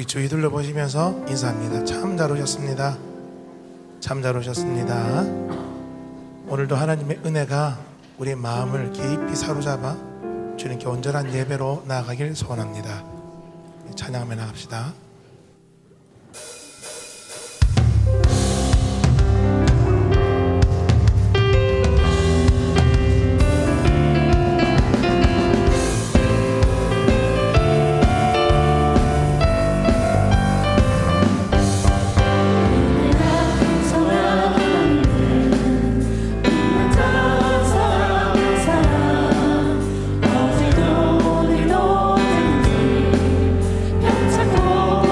우리 주위 둘러보시면서 인사합니다. 참 잘 오셨습니다. 참 잘 오셨습니다. 오늘도 하나님의 은혜가 우리의 마음을 깊이 사로잡아 주님께 온전한 예배로 나아가길 소원합니다. 찬양하며 나갑시다. 어제도 오늘도 변치 않고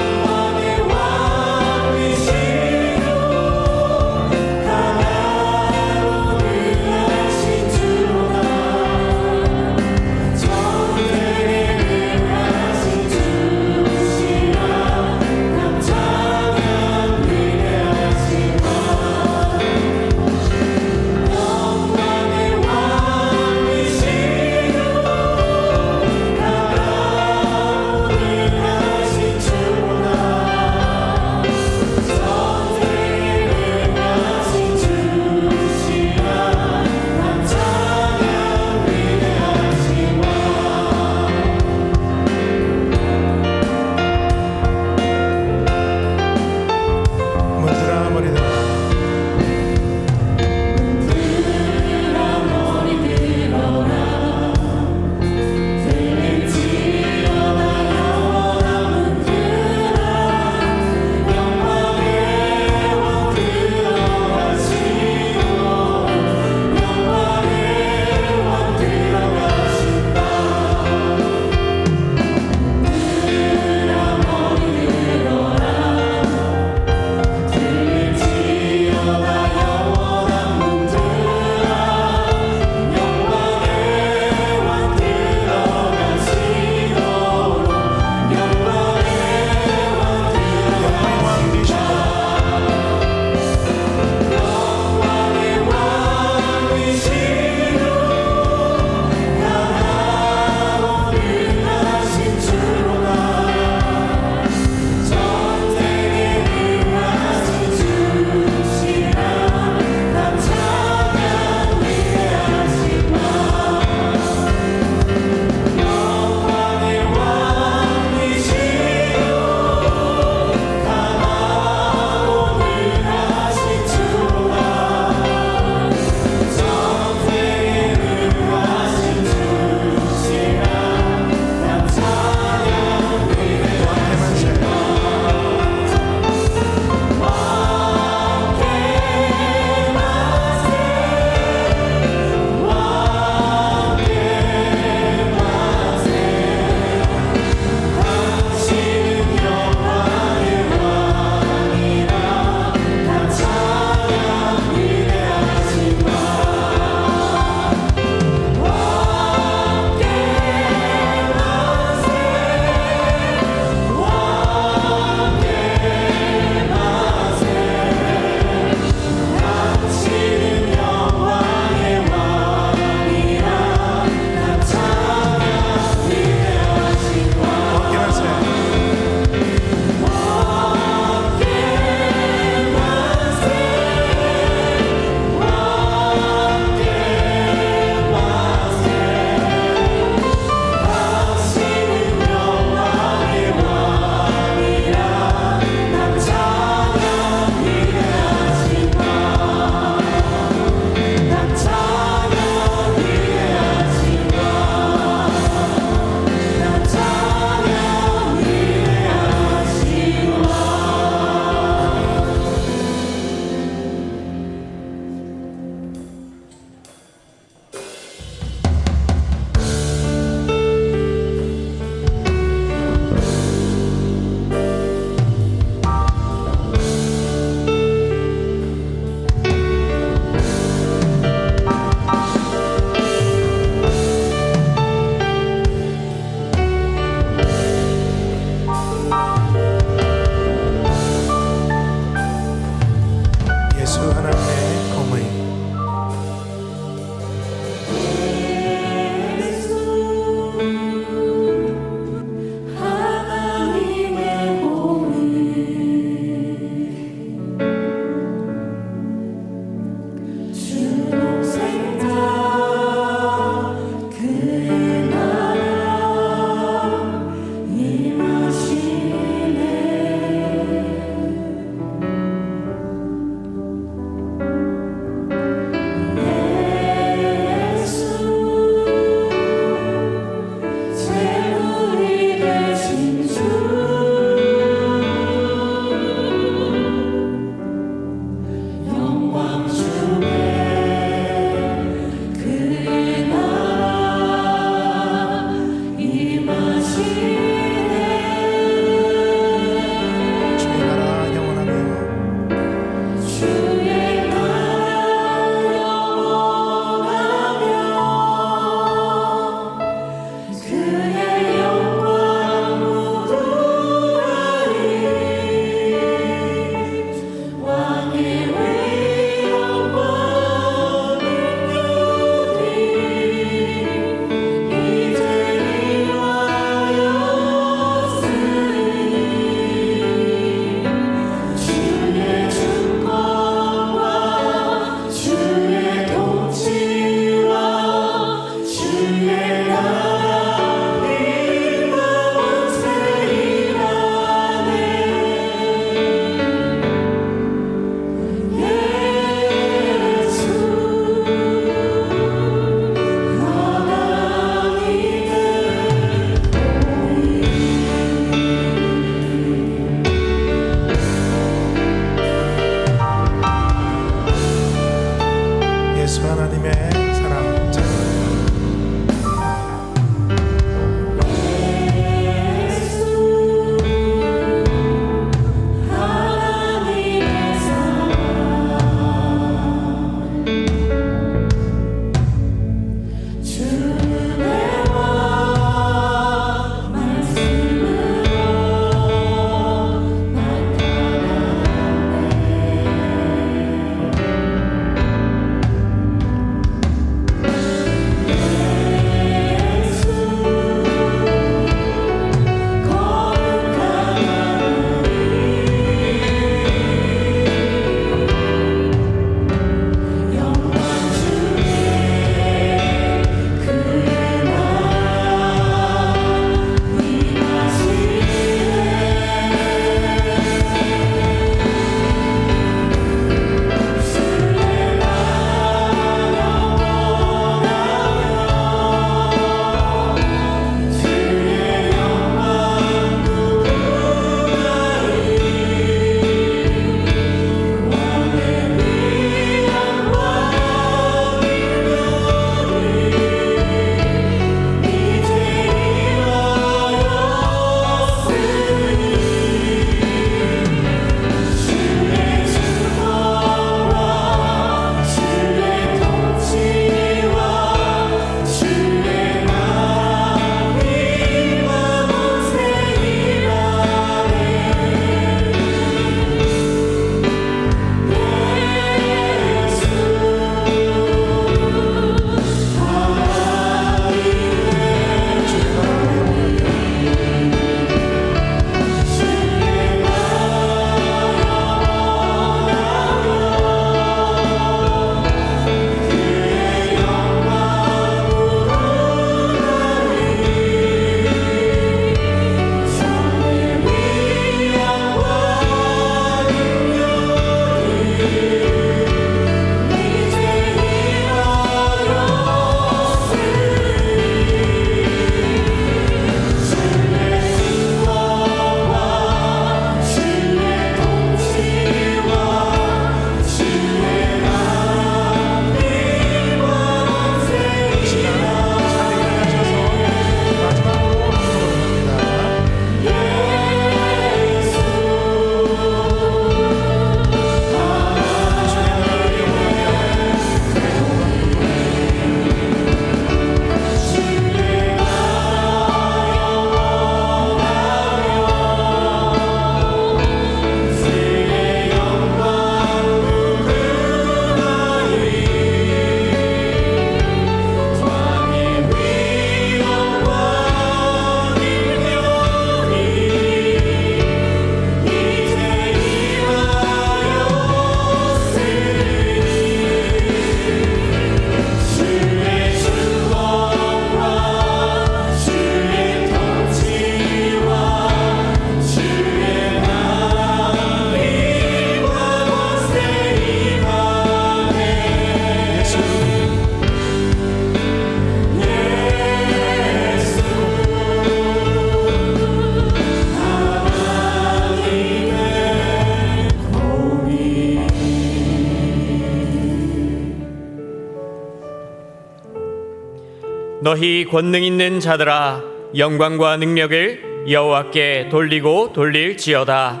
너희 권능 있는 자들아 영광과 능력을 여호와께 돌리고 돌릴지어다.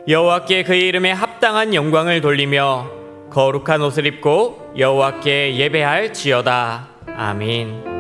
여호와께 그의 이름에 합당한 영광을 돌리며 거룩한 옷을 입고 여호와께 예배할지어다. 아멘.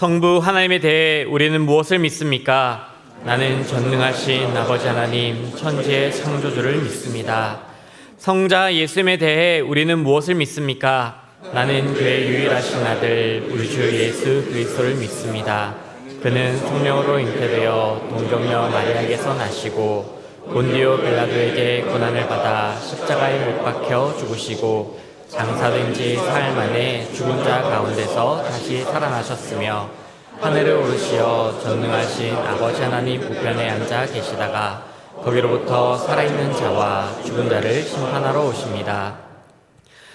성부 하나님에 대해 우리는 무엇을 믿습니까? 나는 전능하신 아버지 하나님 천지의 창조주를 믿습니다. 성자 예수님에 대해 우리는 무엇을 믿습니까? 나는 그의 유일하신 아들 우리 주 예수 그리스도를 믿습니다. 그는 성령으로 잉태되어 동정녀 마리아에게서 나시고 본디오 빌라도에게 고난을 받아 십자가에 못 박혀 죽으시고 장사된 지 사흘 만에 죽은 자 가운데서 다시 살아나셨으며 하늘을 오르시어 전능하신 아버지 하나님 우편에 앉아 계시다가 거기로부터 살아있는 자와 죽은 자를 심판하러 오십니다.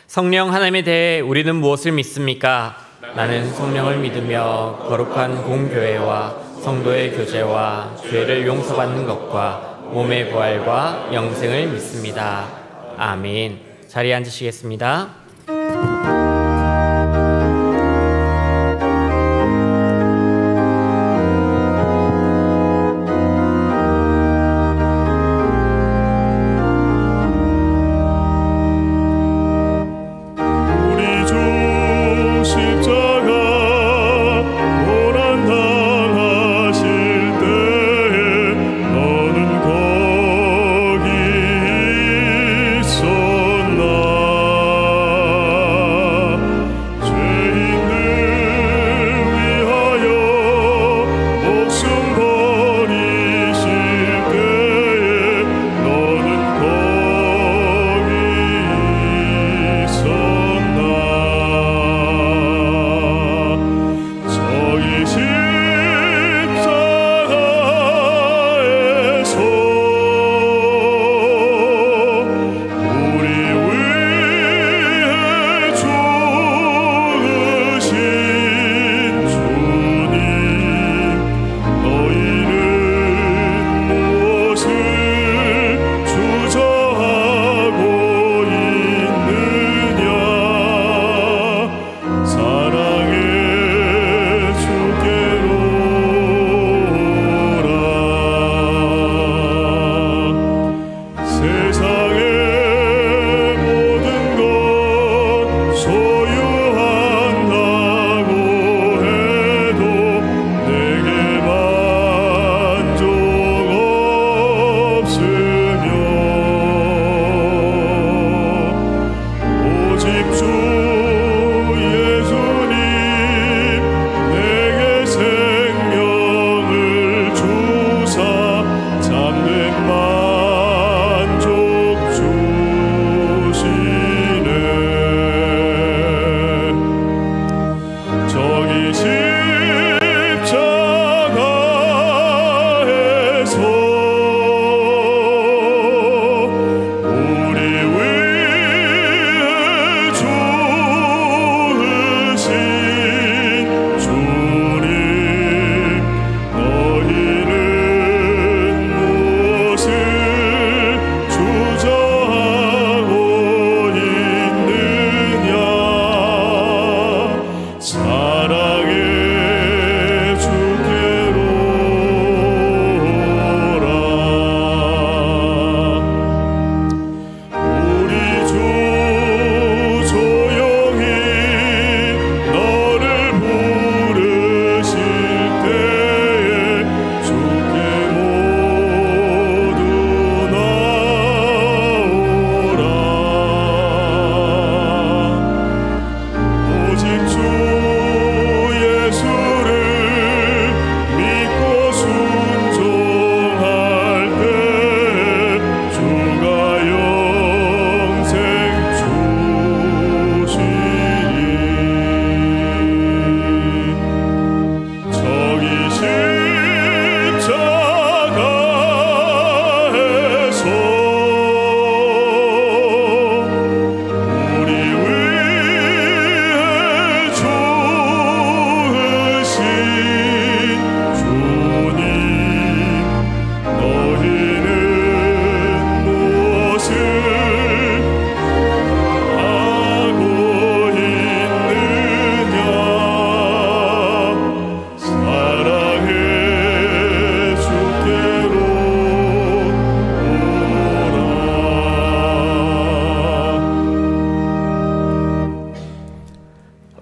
성령 하나님에 대해 우리는 무엇을 믿습니까? 나는 성령을 믿으며 거룩한 공교회와 성도의 교제와 죄를 용서받는 것과 몸의 부활과 영생을 믿습니다. 아멘. 자리에 앉으시겠습니다. 만족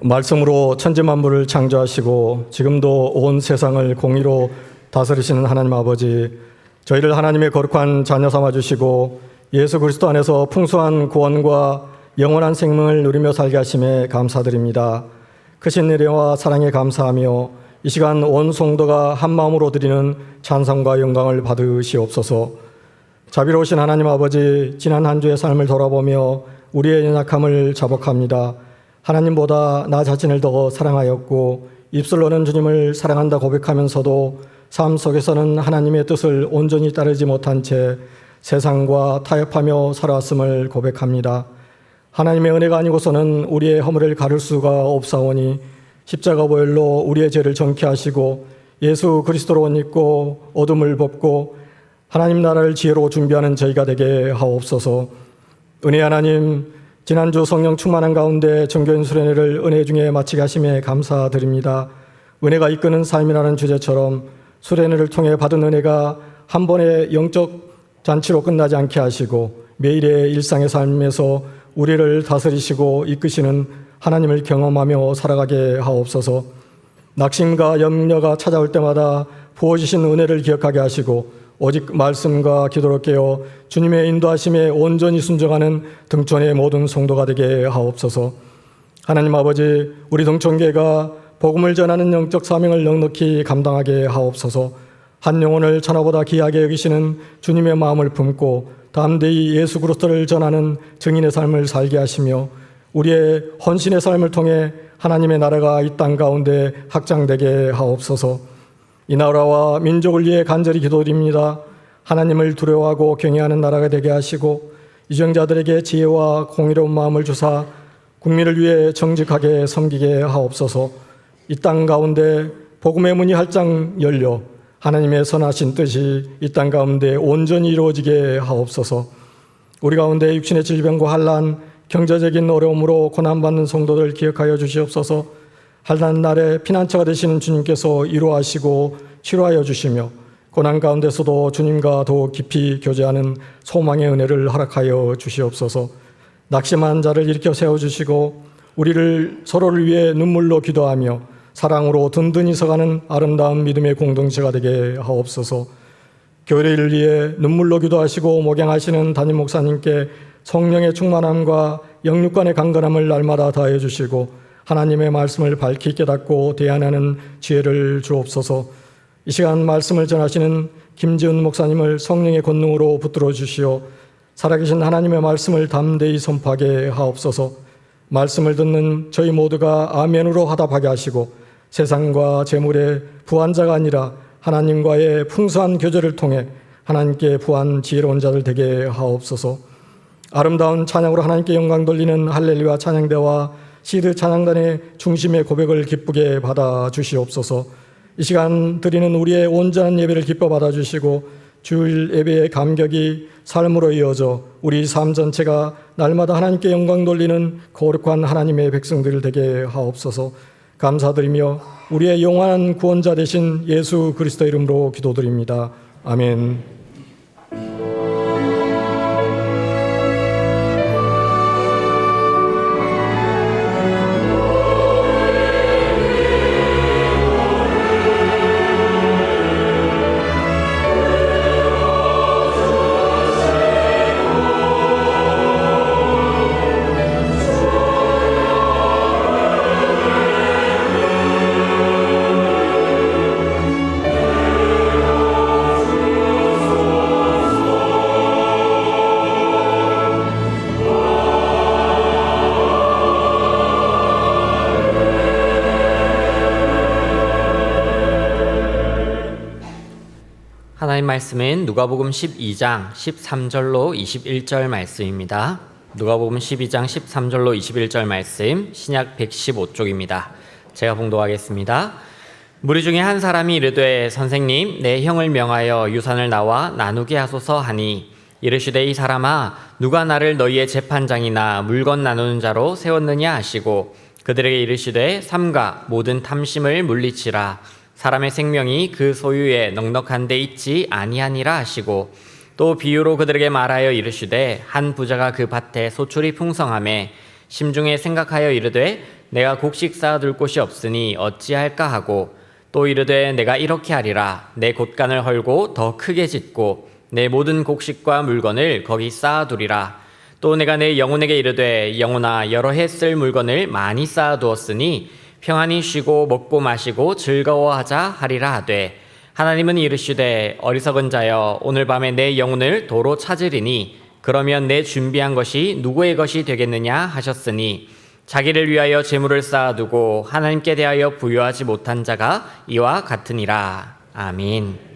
말씀으로 천지 만물을 창조하시고 지금도 온 세상을 공의로 다스리시는 하나님 아버지, 저희를 하나님의 거룩한 자녀 삼아 주시고 예수 그리스도 안에서 풍성한 구원과 영원한 생명을 누리며 살게 하심에 감사드립니다. 크신 은혜와 사랑에 감사하며 이 시간 온 성도가 한 마음으로 드리는 찬송과 영광을 받으시옵소서. 자비로우신 하나님 아버지, 지난 한 주의 삶을 돌아보며 우리의 연약함을 자복합니다. 하나님보다 나 자신을 더 사랑하였고 입술로는 주님을 사랑한다 고백하면서도 삶 속에서는 하나님의 뜻을 온전히 따르지 못한 채 세상과 타협하며 살아왔음을 고백합니다. 하나님의 은혜가 아니고서는 우리의 허물을 가릴 수가 없사오니 십자가 보혈로 우리의 죄를 정케 하시고 예수 그리스도로 옷 입고 어둠을 벗고 하나님 나라를 지혜로 준비하는 저희가 되게 하옵소서. 은혜 하나님, 지난주 성령 충만한 가운데 정교인 수련회를 은혜 중에 마치게 하심에 감사드립니다. 은혜가 이끄는 삶이라는 주제처럼 수련회를 통해 받은 은혜가 한 번의 영적 잔치로 끝나지 않게 하시고 매일의 일상의 삶에서 우리를 다스리시고 이끄시는 하나님을 경험하며 살아가게 하옵소서. 낙심과 염려가 찾아올 때마다 부어주신 은혜를 기억하게 하시고 오직 말씀과 기도로 깨어 주님의 인도하심에 온전히 순종하는 등촌의 모든 성도가 되게 하옵소서. 하나님 아버지, 우리 등촌교회가 복음을 전하는 영적 사명을 넉넉히 감당하게 하옵소서. 한 영혼을 천하보다 귀하게 여기시는 주님의 마음을 품고 담대히 예수 그리스도를 전하는 증인의 삶을 살게 하시며 우리의 헌신의 삶을 통해 하나님의 나라가 이 땅 가운데 확장되게 하옵소서. 이 나라와 민족을 위해 간절히 기도드립니다. 하나님을 두려워하고 경외하는 나라가 되게 하시고 유정자들에게 지혜와 공의로운 마음을 주사 국민을 위해 정직하게 섬기게 하옵소서. 이 땅 가운데 복음의 문이 활짝 열려 하나님의 선하신 뜻이 이 땅 가운데 온전히 이루어지게 하옵소서. 우리 가운데 육신의 질병과 환난, 경제적인 어려움으로 고난받는 성도들 기억하여 주시옵소서. 환난 날에 피난처가 되시는 주님께서 이루하시고 치료하여 주시며 고난 가운데서도 주님과 더욱 깊이 교제하는 소망의 은혜를 허락하여 주시옵소서. 낙심한 자를 일으켜 세워주시고 우리를 서로를 위해 눈물로 기도하며 사랑으로 든든히 서가는 아름다운 믿음의 공동체가 되게 하옵소서. 교회를 위해 눈물로 기도하시고 목양하시는 담임 목사님께 성령의 충만함과 영육간의 강건함을 날마다 다해 주시고 하나님의 말씀을 밝히 깨닫고 대안하는 지혜를 주옵소서. 이 시간 말씀을 전하시는 김지은 목사님을 성령의 권능으로 붙들어 주시어 살아계신 하나님의 말씀을 담대히 선포하게 하옵소서. 말씀을 듣는 저희 모두가 아멘으로 화답하게 하시고 세상과 재물의 부한자가 아니라 하나님과의 풍성한 교제를 통해 하나님께 부한 지혜로운 자들 되게 하옵소서. 아름다운 찬양으로 하나님께 영광 돌리는 할렐루야 찬양대와 시드 찬양단의 중심의 고백을 기쁘게 받아 주시옵소서. 이 시간 드리는 우리의 온전한 예배를 기뻐 받아 주시고 주일 예배의 감격이 삶으로 이어져 우리 삶 전체가 날마다 하나님께 영광 돌리는 거룩한 하나님의 백성들 되게 하옵소서. 감사드리며 우리의 영원한 구원자 되신 예수 그리스도 이름으로 기도드립니다. 아멘. 하나님 말씀은 누가복음 12장 13절로 21절 말씀입니다. 누가복음 12장 13절로 21절 말씀, 신약 115쪽입니다. 제가 봉독하겠습니다. 무리 중에 한 사람이 이르되 선생님, 내 형을 명하여 유산을 나와 나누게 하소서 하니 이르시되 이 사람아, 누가 나를 너희의 재판장이나 물건 나누는 자로 세웠느냐 하시고 그들에게 이르시되 삼가 모든 탐심을 물리치라. 사람의 생명이 그 소유에 넉넉한 데 있지 아니하니라 하시고 또 비유로 그들에게 말하여 이르시되 한 부자가 그 밭에 소출이 풍성하매 심중에 생각하여 이르되 내가 곡식 쌓아둘 곳이 없으니 어찌할까 하고 또 이르되 내가 이렇게 하리라. 내 곳간을 헐고 더 크게 짓고 내 모든 곡식과 물건을 거기 쌓아두리라. 또 내가 내 영혼에게 이르되 영혼아 여러 해 쓸 물건을 많이 쌓아두었으니 평안히 쉬고 먹고 마시고 즐거워하자 하리라 하되 하나님은 이르시되 어리석은 자여 오늘 밤에 내 영혼을 도로 찾으리니 그러면 내 준비한 것이 누구의 것이 되겠느냐 하셨으니 자기를 위하여 재물을 쌓아두고 하나님께 대하여 부여하지 못한 자가 이와 같으니라. 아멘.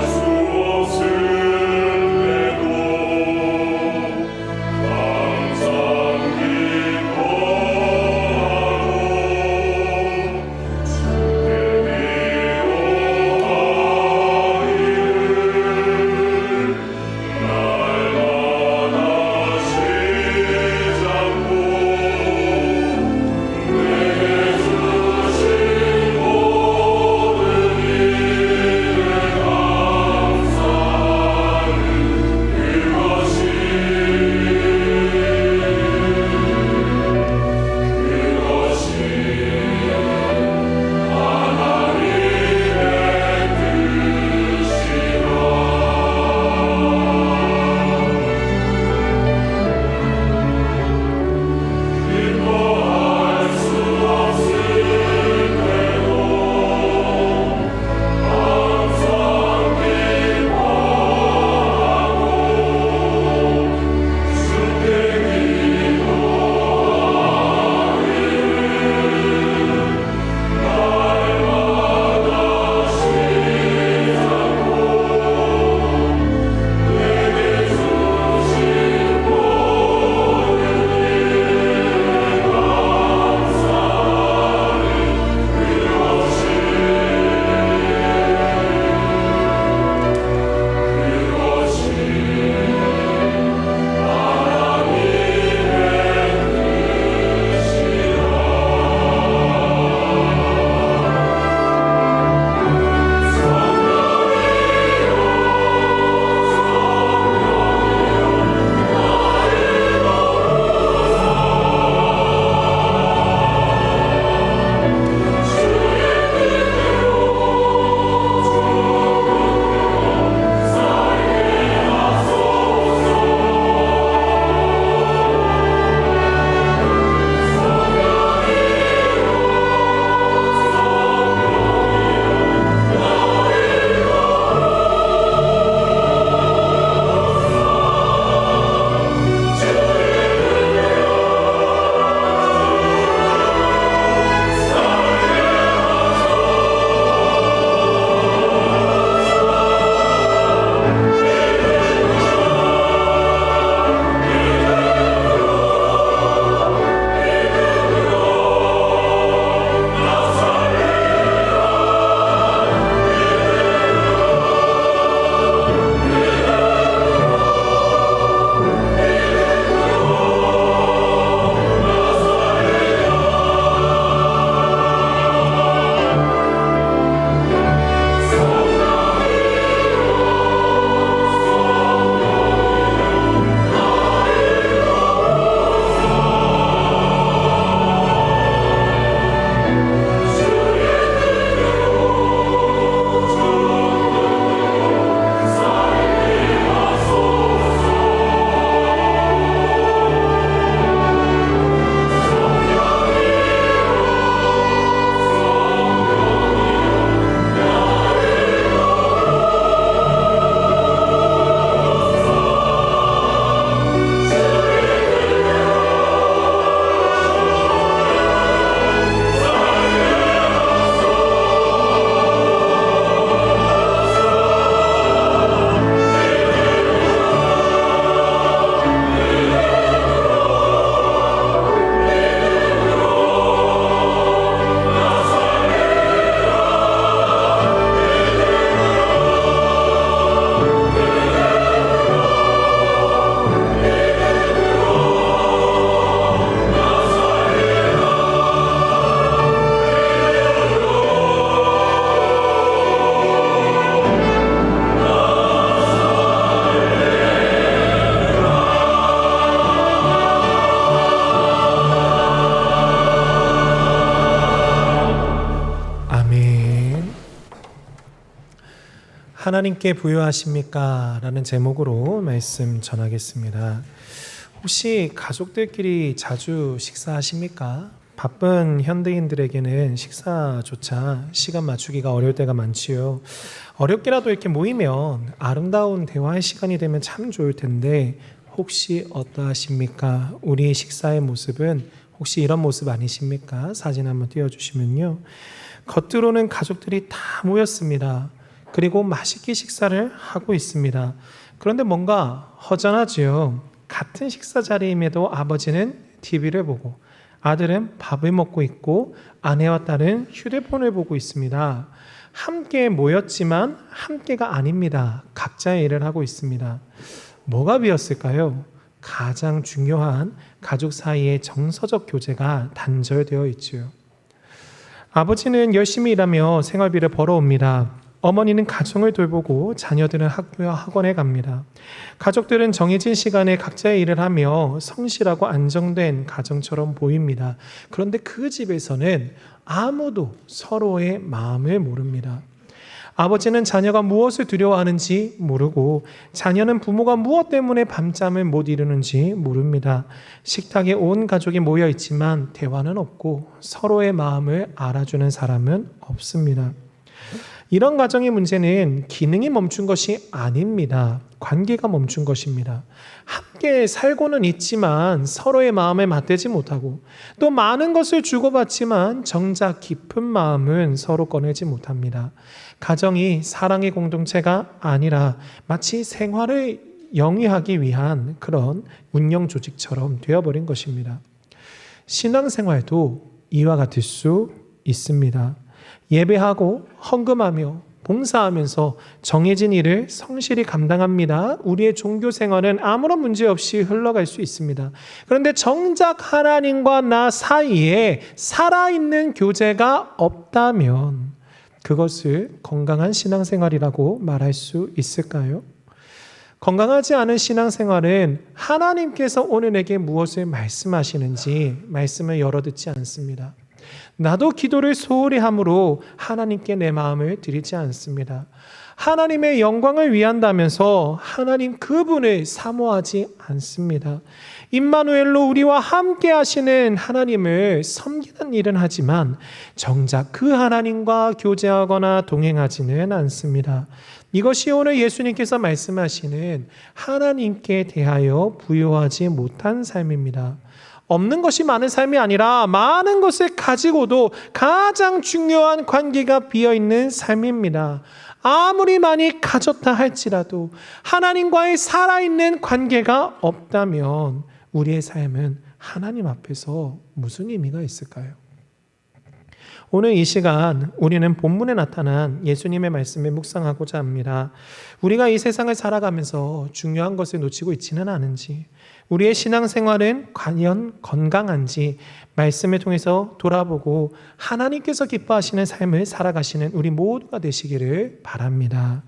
수 없을래도 하나님께 부요하십니까? 라는 제목으로 말씀 전하겠습니다. 혹시 가족들끼리 자주 식사하십니까? 바쁜 현대인들에게는 식사조차 시간 맞추기가 어려울 때가 많지요. 어렵게라도 이렇게 모이면 아름다운 대화의 시간이 되면 참 좋을 텐데 혹시 어떠하십니까? 우리 식사의 모습은 혹시 이런 모습 아니십니까? 사진 한번 띄워주시면요. 겉으로는 가족들이 다 모였습니다. 그리고 맛있게 식사를 하고 있습니다. 그런데 뭔가 허전하지요. 같은 식사 자리임에도 아버지는 TV를 보고 아들은 밥을 먹고 있고 아내와 딸은 휴대폰을 보고 있습니다. 함께 모였지만 함께가 아닙니다. 각자의 일을 하고 있습니다. 뭐가 비었을까요? 가장 중요한 가족 사이의 정서적 교제가 단절되어 있지요. 아버지는 열심히 일하며 생활비를 벌어옵니다. 어머니는 가정을 돌보고 자녀들은 학교와 학원에 갑니다. 가족들은 정해진 시간에 각자의 일을 하며 성실하고 안정된 가정처럼 보입니다. 그런데 그 집에서는 아무도 서로의 마음을 모릅니다. 아버지는 자녀가 무엇을 두려워하는지 모르고 자녀는 부모가 무엇 때문에 밤잠을 못 이루는지 모릅니다. 식탁에 온 가족이 모여 있지만 대화는 없고 서로의 마음을 알아주는 사람은 없습니다. 이런 가정의 문제는 기능이 멈춘 것이 아닙니다. 관계가 멈춘 것입니다. 함께 살고는 있지만 서로의 마음에 맞대지 못하고 또 많은 것을 주고받지만 정작 깊은 마음은 서로 꺼내지 못합니다. 가정이 사랑의 공동체가 아니라 마치 생활을 영위하기 위한 그런 운영 조직처럼 되어버린 것입니다. 신앙생활도 이와 같을 수 있습니다. 예배하고 헌금하며 봉사하면서 정해진 일을 성실히 감당합니다. 우리의 종교 생활은 아무런 문제 없이 흘러갈 수 있습니다. 그런데 정작 하나님과 나 사이에 살아있는 교제가 없다면 그것을 건강한 신앙생활이라고 말할 수 있을까요? 건강하지 않은 신앙생활은 하나님께서 오늘 내게 무엇을 말씀하시는지 말씀을 열어 듣지 않습니다. 나도 기도를 소홀히 함으로 하나님께 내 마음을 드리지 않습니다. 하나님의 영광을 위한다면서 하나님 그분을 사모하지 않습니다. 임마누엘로 우리와 함께 하시는 하나님을 섬기는 일은 하지만 정작 그 하나님과 교제하거나 동행하지는 않습니다. 이것이 오늘 예수님께서 말씀하시는 하나님께 대하여 부요하지 못한 삶입니다. 없는 것이 많은 삶이 아니라 많은 것을 가지고도 가장 중요한 관계가 비어있는 삶입니다. 아무리 많이 가졌다 할지라도 하나님과의 살아있는 관계가 없다면 우리의 삶은 하나님 앞에서 무슨 의미가 있을까요? 오늘 이 시간 우리는 본문에 나타난 예수님의 말씀을 묵상하고자 합니다. 우리가 이 세상을 살아가면서 중요한 것을 놓치고 있지는 않은지, 우리의 신앙생활은 과연 건강한지 말씀을 통해서 돌아보고 하나님께서 기뻐하시는 삶을 살아가시는 우리 모두가 되시기를 바랍니다.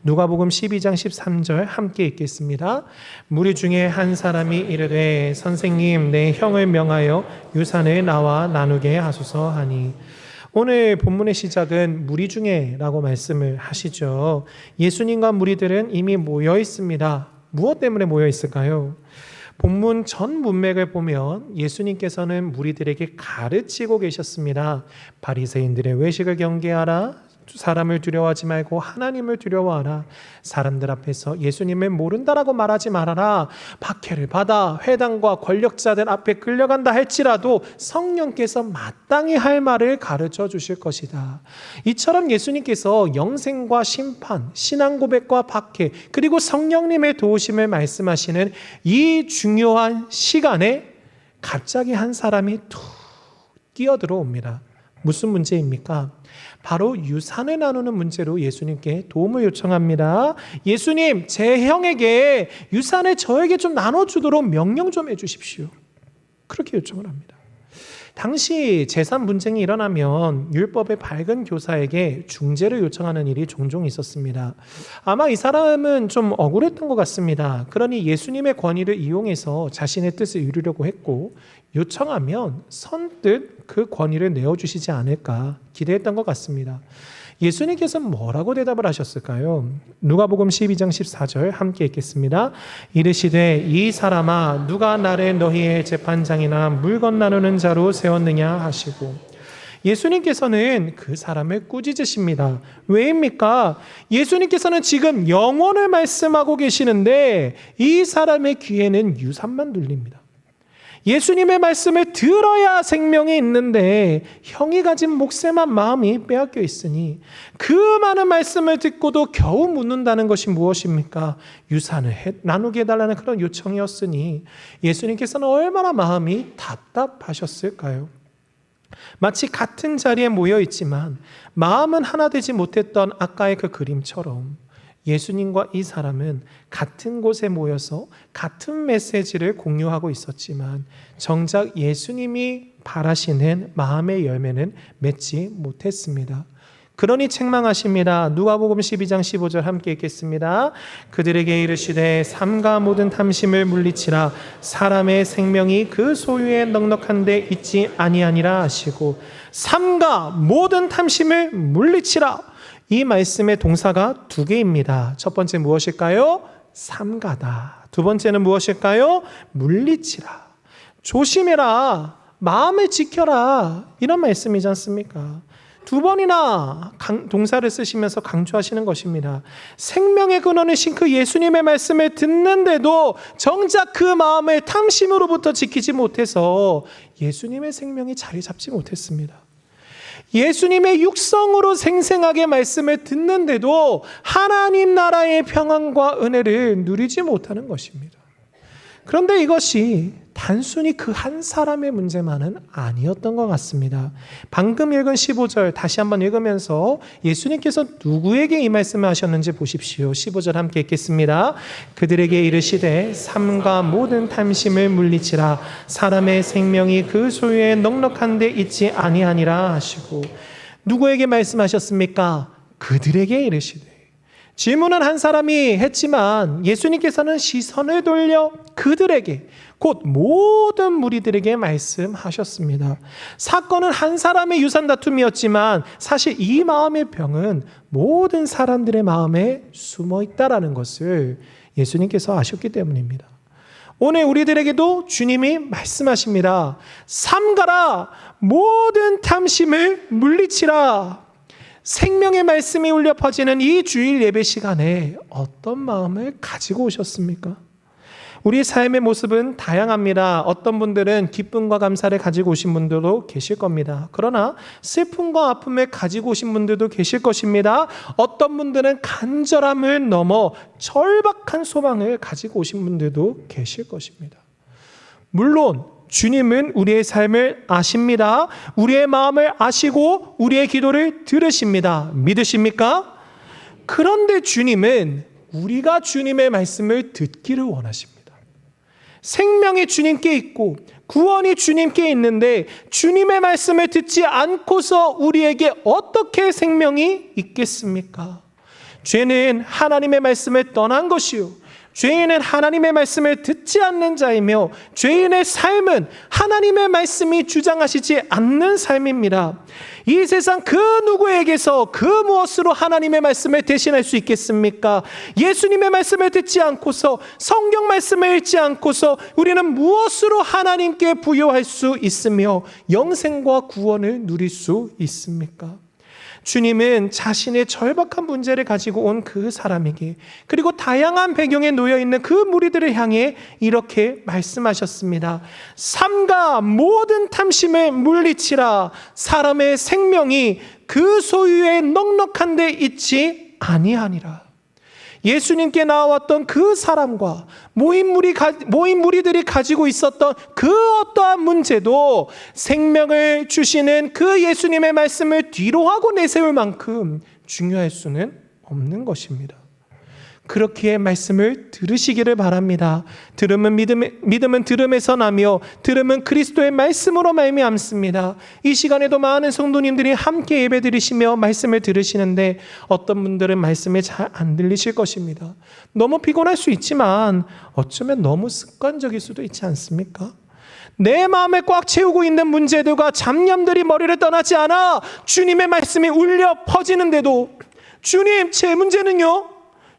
누가복음 12장 13절 함께 읽겠습니다. 무리 중에 한 사람이 이르되 선생님 내 형을 명하여 유산을 나와 나누게 하소서 하니, 오늘 본문의 시작은 무리 중에라고 말씀을 하시죠. 예수님과 무리들은 이미 모여 있습니다. 무엇 때문에 모여 있을까요? 본문 전 문맥을 보면 예수님께서는 무리들에게 가르치고 계셨습니다. 바리새인들의 외식을 경계하라. 사람을 두려워하지 말고 하나님을 두려워하라. 사람들 앞에서 예수님을 모른다라고 말하지 말아라. 박해를 받아 회당과 권력자들 앞에 끌려간다 할지라도 성령께서 마땅히 할 말을 가르쳐 주실 것이다. 이처럼 예수님께서 영생과 심판, 신앙 고백과 박해, 그리고 성령님의 도우심을 말씀하시는 이 중요한 시간에 갑자기 한 사람이 툭 끼어들어옵니다. 무슨 문제입니까? 바로 유산을 나누는 문제로 예수님께 도움을 요청합니다. 예수님, 제 형에게 유산을 저에게 좀 나눠주도록 명령 좀 해주십시오. 그렇게 요청을 합니다. 당시 재산 분쟁이 일어나면 율법의 밝은 교사에게 중재를 요청하는 일이 종종 있었습니다. 아마 이 사람은 좀 억울했던 것 같습니다. 그러니 예수님의 권위를 이용해서 자신의 뜻을 이루려고 했고, 요청하면 선뜻 그 권위를 내어주시지 않을까 기대했던 것 같습니다. 예수님께서 뭐라고 대답을 하셨을까요? 누가복음 12장 14절 함께 읽겠습니다. 이르시되 이 사람아 누가 나를 너희의 재판장이나 물건 나누는 자로 세웠느냐 하시고, 예수님께서는 그 사람을 꾸짖으십니다. 왜입니까? 예수님께서는 지금 영혼을 말씀하고 계시는데 이 사람의 귀에는 유산만 들립니다. 예수님의 말씀을 들어야 생명이 있는데 형이 가진 목세만 마음이 빼앗겨 있으니 그 많은 말씀을 듣고도 겨우 묻는다는 것이 무엇입니까? 유산을 나누게 해달라는 그런 요청이었으니 예수님께서는 얼마나 마음이 답답하셨을까요? 마치 같은 자리에 모여 있지만 마음은 하나 되지 못했던 아까의 그 그림처럼 예수님과 이 사람은 같은 곳에 모여서 같은 메시지를 공유하고 있었지만 정작 예수님이 바라시는 마음의 열매는 맺지 못했습니다. 그러니 책망하십니다. 누가복음 12장 15절 함께 읽겠습니다. 그들에게 이르시되 삼가 모든 탐심을 물리치라. 사람의 생명이 그 소유에 넉넉한 데 있지 아니하니라 하시고, 삼가 모든 탐심을 물리치라. 이 말씀의 동사가 두 개입니다. 첫 번째 무엇일까요? 삼가다. 두 번째는 무엇일까요? 물리치라. 조심해라. 마음을 지켜라. 이런 말씀이지 않습니까? 두 번이나 동사를 쓰시면서 강조하시는 것입니다. 생명의 근원이신 그 예수님의 말씀을 듣는데도 정작 그 마음을 탐심으로부터 지키지 못해서 예수님의 생명이 자리 잡지 못했습니다. 예수님의 육성으로 생생하게 말씀을 듣는데도 하나님 나라의 평안과 은혜를 누리지 못하는 것입니다. 그런데 이것이 단순히 그 한 사람의 문제만은 아니었던 것 같습니다. 방금 읽은 15절 다시 한번 읽으면서 예수님께서 누구에게 이 말씀을 하셨는지 보십시오. 15절 함께 읽겠습니다. 그들에게 이르시되 삼가 모든 탐심을 물리치라. 사람의 생명이 그 소유에 넉넉한 데 있지 아니하니라 하시고, 누구에게 말씀하셨습니까? 그들에게 이르시되. 질문은 한 사람이 했지만 예수님께서는 시선을 돌려 그들에게, 곧 모든 무리들에게 말씀하셨습니다. 사건은 한 사람의 유산 다툼이었지만 사실 이 마음의 병은 모든 사람들의 마음에 숨어 있다라는 것을 예수님께서 아셨기 때문입니다. 오늘 우리들에게도 주님이 말씀하십니다. 삼가라. 모든 탐심을 물리치라. 생명의 말씀이 울려 퍼지는 이 주일 예배 시간에 어떤 마음을 가지고 오셨습니까? 우리 삶의 모습은 다양합니다. 어떤 분들은 기쁨과 감사를 가지고 오신 분들도 계실 겁니다. 그러나 슬픔과 아픔을 가지고 오신 분들도 계실 것입니다. 어떤 분들은 간절함을 넘어 절박한 소망을 가지고 오신 분들도 계실 것입니다. 물론 주님은 우리의 삶을 아십니다. 우리의 마음을 아시고 우리의 기도를 들으십니다. 믿으십니까? 그런데 주님은 우리가 주님의 말씀을 듣기를 원하십니다. 생명이 주님께 있고 구원이 주님께 있는데 주님의 말씀을 듣지 않고서 우리에게 어떻게 생명이 있겠습니까? 죄는 하나님의 말씀을 떠난 것이요, 죄인은 하나님의 말씀을 듣지 않는 자이며 죄인의 삶은 하나님의 말씀이 주장하시지 않는 삶입니다. 이 세상 그 누구에게서 그 무엇으로 하나님의 말씀을 대신할 수 있겠습니까? 예수님의 말씀을 듣지 않고서, 성경 말씀을 읽지 않고서 우리는 무엇으로 하나님께 부여할 수 있으며 영생과 구원을 누릴 수 있습니까? 주님은 자신의 절박한 문제를 가지고 온 그 사람에게, 그리고 다양한 배경에 놓여 있는 그 무리들을 향해 이렇게 말씀하셨습니다. 삼가 모든 탐심을 물리치라. 사람의 생명이 그 소유에 넉넉한 데 있지 아니하니라. 예수님께 나왔던 그 사람과 모인 무리들이 가지고 있었던 그 어떠한 문제도 생명을 주시는 그 예수님의 말씀을 뒤로하고 내세울 만큼 중요할 수는 없는 것입니다. 그렇기에 말씀을 들으시기를 바랍니다. 믿음은 들음에서 나며 들음은 그리스도의 말씀으로 말미암습니다. 이 시간에도 많은 성도님들이 함께 예배드리시며 말씀을 들으시는데 어떤 분들은 말씀이 잘 안 들리실 것입니다. 너무 피곤할 수 있지만 어쩌면 너무 습관적일 수도 있지 않습니까? 내 마음에 꽉 채우고 있는 문제들과 잡념들이 머리를 떠나지 않아 주님의 말씀이 울려 퍼지는데도 주님, 제 문제는요?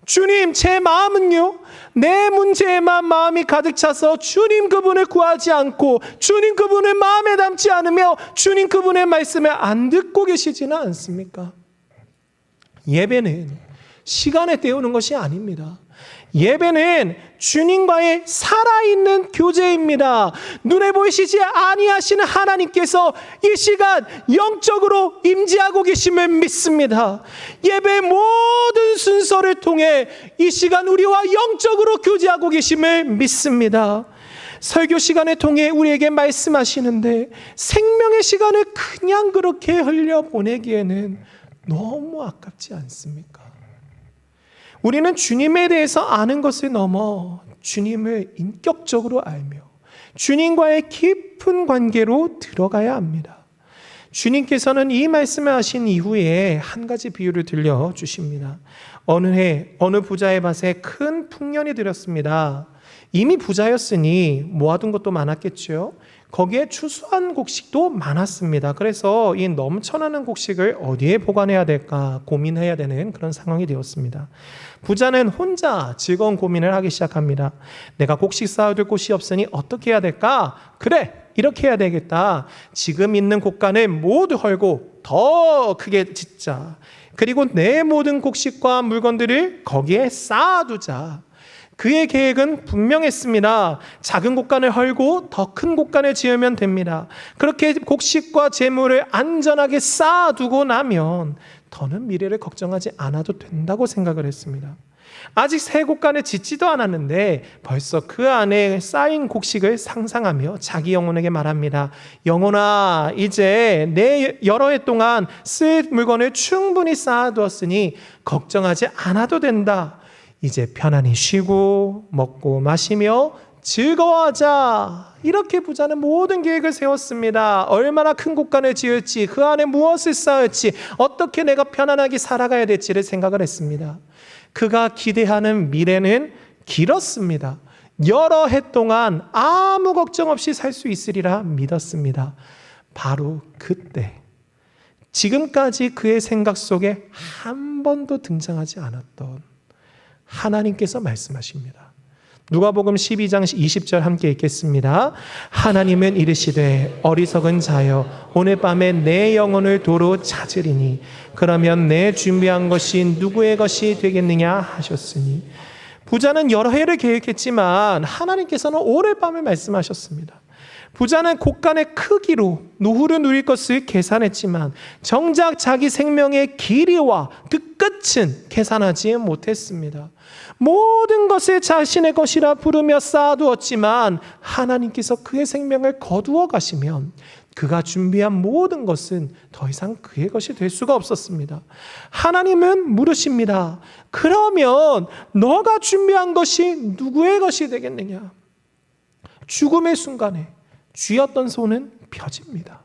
주님, 제 마음은요? 내 문제에만 마음이 가득 차서 주님 그분을 구하지 않고 주님 그분을 마음에 담지 않으며 주님 그분의 말씀을 안 듣고 계시지는 않습니까? 예배는 시간에 때우는 것이 아닙니다. 예배는 주님과의 살아있는 교제입니다. 눈에 보이시지 아니하시는 하나님께서 이 시간 영적으로 임재하고 계심을 믿습니다. 예배의 모든 순서를 통해 이 시간 우리와 영적으로 교제하고 계심을 믿습니다. 설교 시간을 통해 우리에게 말씀하시는데 생명의 시간을 그냥 그렇게 흘려보내기에는 너무 아깝지 않습니까? 우리는 주님에 대해서 아는 것을 넘어 주님을 인격적으로 알며 주님과의 깊은 관계로 들어가야 합니다. 주님께서는 이 말씀을 하신 이후에 한 가지 비유를 들려주십니다. 어느 해 어느 부자의 밭에 큰 풍년이 들었습니다. 이미 부자였으니 모아둔 것도 많았겠죠. 거기에 추수한 곡식도 많았습니다. 그래서 이 넘쳐나는 곡식을 어디에 보관해야 될까 고민해야 되는 그런 상황이 되었습니다. 부자는 혼자 즐거운 고민을 하기 시작합니다. 내가 곡식 쌓아둘 곳이 없으니 어떻게 해야 될까? 그래, 이렇게 해야 되겠다. 지금 있는 곡간을 모두 헐고 더 크게 짓자. 그리고 내 모든 곡식과 물건들을 거기에 쌓아두자. 그의 계획은 분명했습니다. 작은 곡간을 헐고 더 큰 곡간을 지으면 됩니다. 그렇게 곡식과 재물을 안전하게 쌓아두고 나면 더는 미래를 걱정하지 않아도 된다고 생각을 했습니다. 아직 새 곡간을 짓지도 않았는데 벌써 그 안에 쌓인 곡식을 상상하며 자기 영혼에게 말합니다. 영혼아, 이제 내 여러 해 동안 쓸 물건을 충분히 쌓아두었으니 걱정하지 않아도 된다. 이제 편안히 쉬고 먹고 마시며 즐거워하자. 이렇게 부자는 모든 계획을 세웠습니다. 얼마나 큰 곡간을 지을지, 그 안에 무엇을 쌓을지, 어떻게 내가 편안하게 살아가야 될지를 생각을 했습니다. 그가 기대하는 미래는 길었습니다. 여러 해 동안 아무 걱정 없이 살 수 있으리라 믿었습니다. 바로 그때 지금까지 그의 생각 속에 한 번도 등장하지 않았던 하나님께서 말씀하십니다. 누가복음 12장 20절 함께 읽겠습니다. 하나님은 이르시되 어리석은 자여 오늘 밤에 내 영혼을 도로 찾으리니 그러면 내 준비한 것이 누구의 것이 되겠느냐 하셨으니 부자는 여러 해를 계획했지만 하나님께서는 오늘 밤에 말씀하셨습니다. 부자는 곡간의 크기로 노후를 누릴 것을 계산했지만 정작 자기 생명의 길이와 그 끝은 계산하지 못했습니다. 모든 것을 자신의 것이라 부르며 쌓아두었지만 하나님께서 그의 생명을 거두어 가시면 그가 준비한 모든 것은 더 이상 그의 것이 될 수가 없었습니다. 하나님은 물으십니다. 그러면 너가 준비한 것이 누구의 것이 되겠느냐? 죽음의 순간에 쥐었던 손은 펴집니다.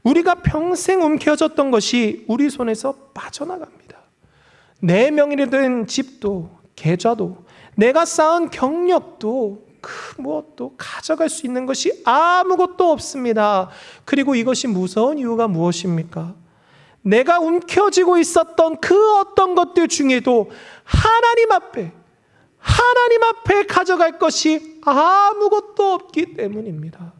우리가 평생 움켜졌던 것이 우리 손에서 빠져나갑니다. 내 명의로 된 집도 계좌도 내가 쌓은 경력도 그 무엇도 가져갈 수 있는 것이 아무것도 없습니다. 그리고 이것이 무서운 이유가 무엇입니까? 내가 움켜쥐고 있었던 그 어떤 것들 중에도 하나님 앞에 가져갈 것이 아무것도 없기 때문입니다.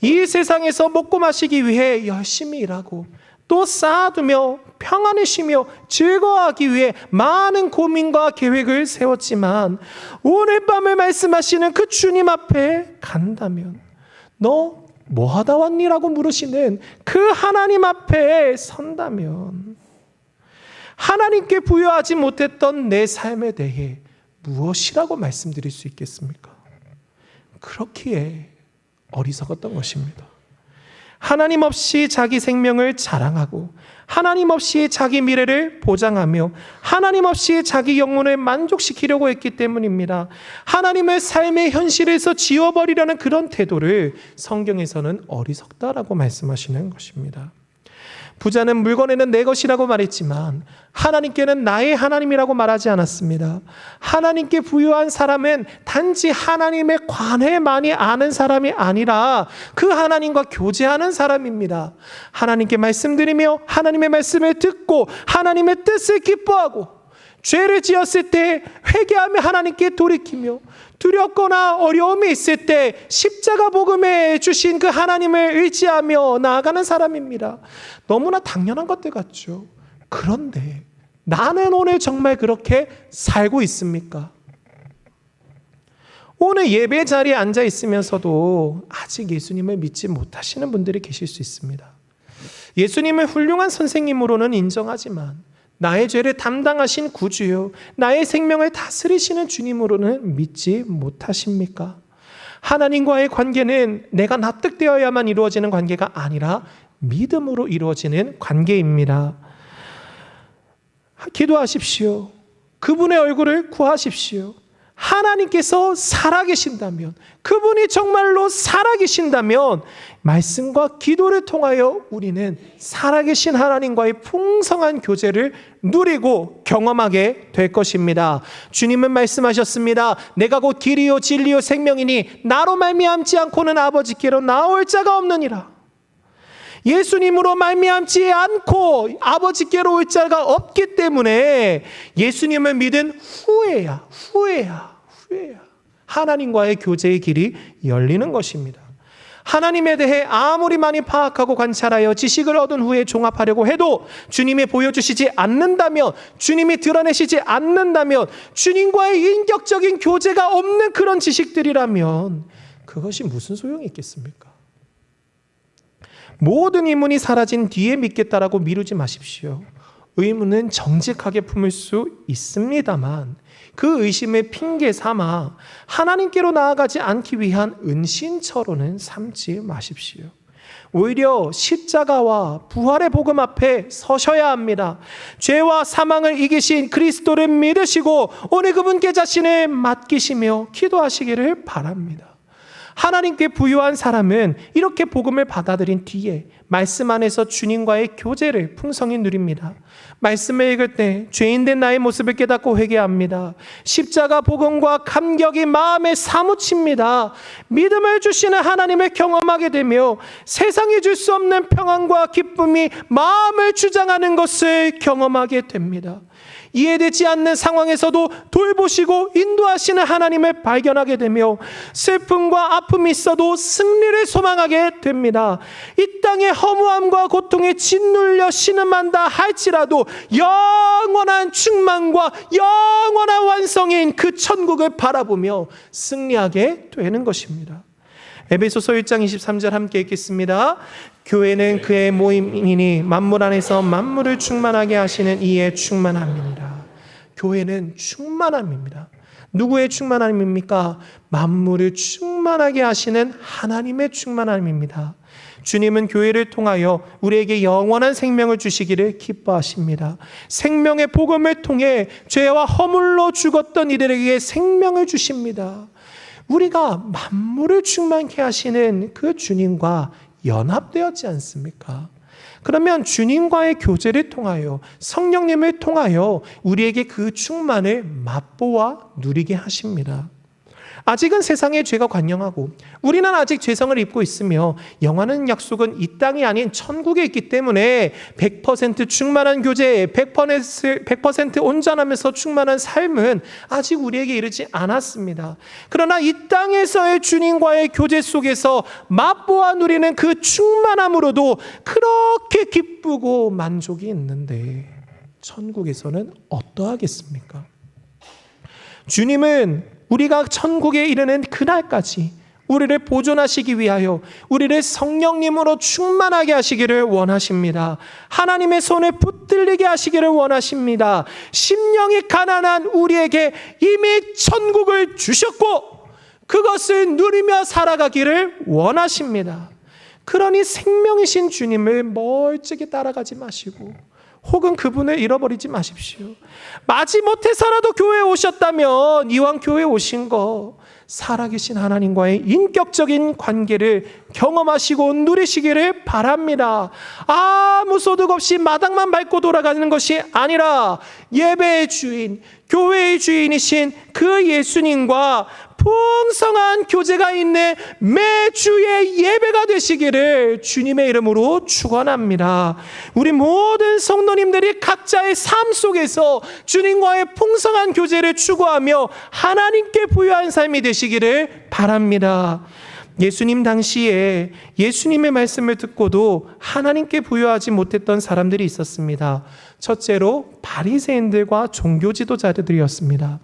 이 세상에서 먹고 마시기 위해 열심히 일하고 또 쌓아두며 평안히 쉬며 즐거워하기 위해 많은 고민과 계획을 세웠지만 오늘 밤에 말씀하시는 그 주님 앞에 간다면 너 뭐 하다 왔니? 라고 물으시는 그 하나님 앞에 선다면 하나님께 부여하지 못했던 내 삶에 대해 무엇이라고 말씀드릴 수 있겠습니까? 그렇기에 어리석었던 것입니다. 하나님 없이 자기 생명을 자랑하고 하나님 없이 자기 미래를 보장하며 하나님 없이 자기 영혼을 만족시키려고 했기 때문입니다. 하나님을 삶의 현실에서 지워버리려는 그런 태도를 성경에서는 어리석다라고 말씀하시는 것입니다. 부자는 물건에는 내 것이라고 말했지만 하나님께는 나의 하나님이라고 말하지 않았습니다. 하나님께 부유한 사람은 단지 하나님에 관해 많이 아는 사람이 아니라 그 하나님과 교제하는 사람입니다. 하나님께 말씀드리며 하나님의 말씀을 듣고 하나님의 뜻을 기뻐하고 죄를 지었을 때 회개하며 하나님께 돌이키며 두렵거나 어려움이 있을 때 십자가 복음에 주신 그 하나님을 의지하며 나아가는 사람입니다. 너무나 당연한 것들 같죠. 그런데 나는 오늘 정말 그렇게 살고 있습니까? 오늘 예배 자리에 앉아 있으면서도 아직 예수님을 믿지 못하시는 분들이 계실 수 있습니다. 예수님을 훌륭한 선생님으로는 인정하지만 나의 죄를 담당하신 구주요, 나의 생명을 다스리시는 주님으로는 믿지 못하십니까? 하나님과의 관계는 내가 납득되어야만 이루어지는 관계가 아니라 믿음으로 이루어지는 관계입니다. 기도하십시오. 그분의 얼굴을 구하십시오. 하나님께서 살아계신다면, 그분이 정말로 살아계신다면 말씀과 기도를 통하여 우리는 살아계신 하나님과의 풍성한 교제를 누리고 경험하게 될 것입니다. 주님은 말씀하셨습니다. 내가 곧 길이요 진리요 생명이니 나로 말미암지 않고는 아버지께로 나올 자가 없느니라. 예수님으로 말미암지 않고 아버지께로 올 자가 없기 때문에 예수님을 믿은 후에야 하나님과의 교제의 길이 열리는 것입니다. 하나님에 대해 아무리 많이 파악하고 관찰하여 지식을 얻은 후에 종합하려고 해도 주님이 보여주시지 않는다면, 주님이 드러내시지 않는다면, 주님과의 인격적인 교제가 없는 그런 지식들이라면 그것이 무슨 소용이 있겠습니까? 모든 의문이 사라진 뒤에 믿겠다라고 미루지 마십시오. 의문은 정직하게 품을 수 있습니다만 그 의심을 핑계 삼아 하나님께로 나아가지 않기 위한 은신처로는 삼지 마십시오. 오히려 십자가와 부활의 복음 앞에 서셔야 합니다. 죄와 사망을 이기신 그리스도를 믿으시고 오늘 그분께 자신을 맡기시며 기도하시기를 바랍니다. 하나님께 부유한 사람은 이렇게 복음을 받아들인 뒤에 말씀 안에서 주님과의 교제를 풍성히 누립니다. 말씀을 읽을 때 죄인된 나의 모습을 깨닫고 회개합니다. 십자가 복음과 감격이 마음에 사무칩니다. 믿음을 주시는 하나님을 경험하게 되며 세상이 줄 수 없는 평안과 기쁨이 마음을 주장하는 것을 경험하게 됩니다. 이해되지 않는 상황에서도 돌보시고 인도하시는 하나님을 발견하게 되며 슬픔과 아픔이 있어도 승리를 소망하게 됩니다. 이 땅의 허무함과 고통에 짓눌려 신음한다 할지라도 영원한 충만과 영원한 완성인 그 천국을 바라보며 승리하게 되는 것입니다. 에베소서 1장 23절 함께 읽겠습니다. 교회는 그의 모임이니 만물 안에서 만물을 충만하게 하시는 이의 충만함이니라. 교회는 충만함입니다. 누구의 충만함입니까? 만물을 충만하게 하시는 하나님의 충만함입니다. 주님은 교회를 통하여 우리에게 영원한 생명을 주시기를 기뻐하십니다. 생명의 복음을 통해 죄와 허물로 죽었던 이들에게 생명을 주십니다. 우리가 만물을 충만케 하시는 그 주님과 연합되었지 않습니까? 그러면 주님과의 교제를 통하여 성령님을 통하여 우리에게 그 충만을 맛보아 누리게 하십니다. 아직은 세상의 죄가 관영하고 우리는 아직 죄성을 입고 있으며 영원한 약속은 이 땅이 아닌 천국에 있기 때문에 100% 충만한 교제, 100% 온전하면서 충만한 삶은 아직 우리에게 이르지 않았습니다. 그러나 이 땅에서의 주님과의 교제 속에서 맛보아 누리는 그 충만함으로도 그렇게 기쁘고 만족이 있는데 천국에서는 어떠하겠습니까? 주님은 우리가 천국에 이르는 그날까지 우리를 보존하시기 위하여 우리를 성령님으로 충만하게 하시기를 원하십니다. 하나님의 손에 붙들리게 하시기를 원하십니다. 심령이 가난한 우리에게 이미 천국을 주셨고 그것을 누리며 살아가기를 원하십니다. 그러니 생명이신 주님을 멀찍이 따라가지 마시고 혹은 그분을 잃어버리지 마십시오. 마지못해서라도 교회에 오셨다면 이왕 교회에 오신 거 살아계신 하나님과의 인격적인 관계를 경험하시고 누리시기를 바랍니다. 아무 소득 없이 마당만 밟고 돌아가는 것이 아니라 예배의 주인, 교회의 주인이신 그 예수님과 풍성한 교제가 있는 매주의 예배가 되시기를 주님의 이름으로 축원합니다. 우리 모든 성도님들이 각자의 삶 속에서 주님과의 풍성한 교제를 추구하며 하나님께 부유한 삶이 되시기를 바랍니다. 예수님 당시에 예수님의 말씀을 듣고도 하나님께 부유하지 못했던 사람들이 있었습니다. 첫째로 바리새인들과 종교 지도자들이었습니다.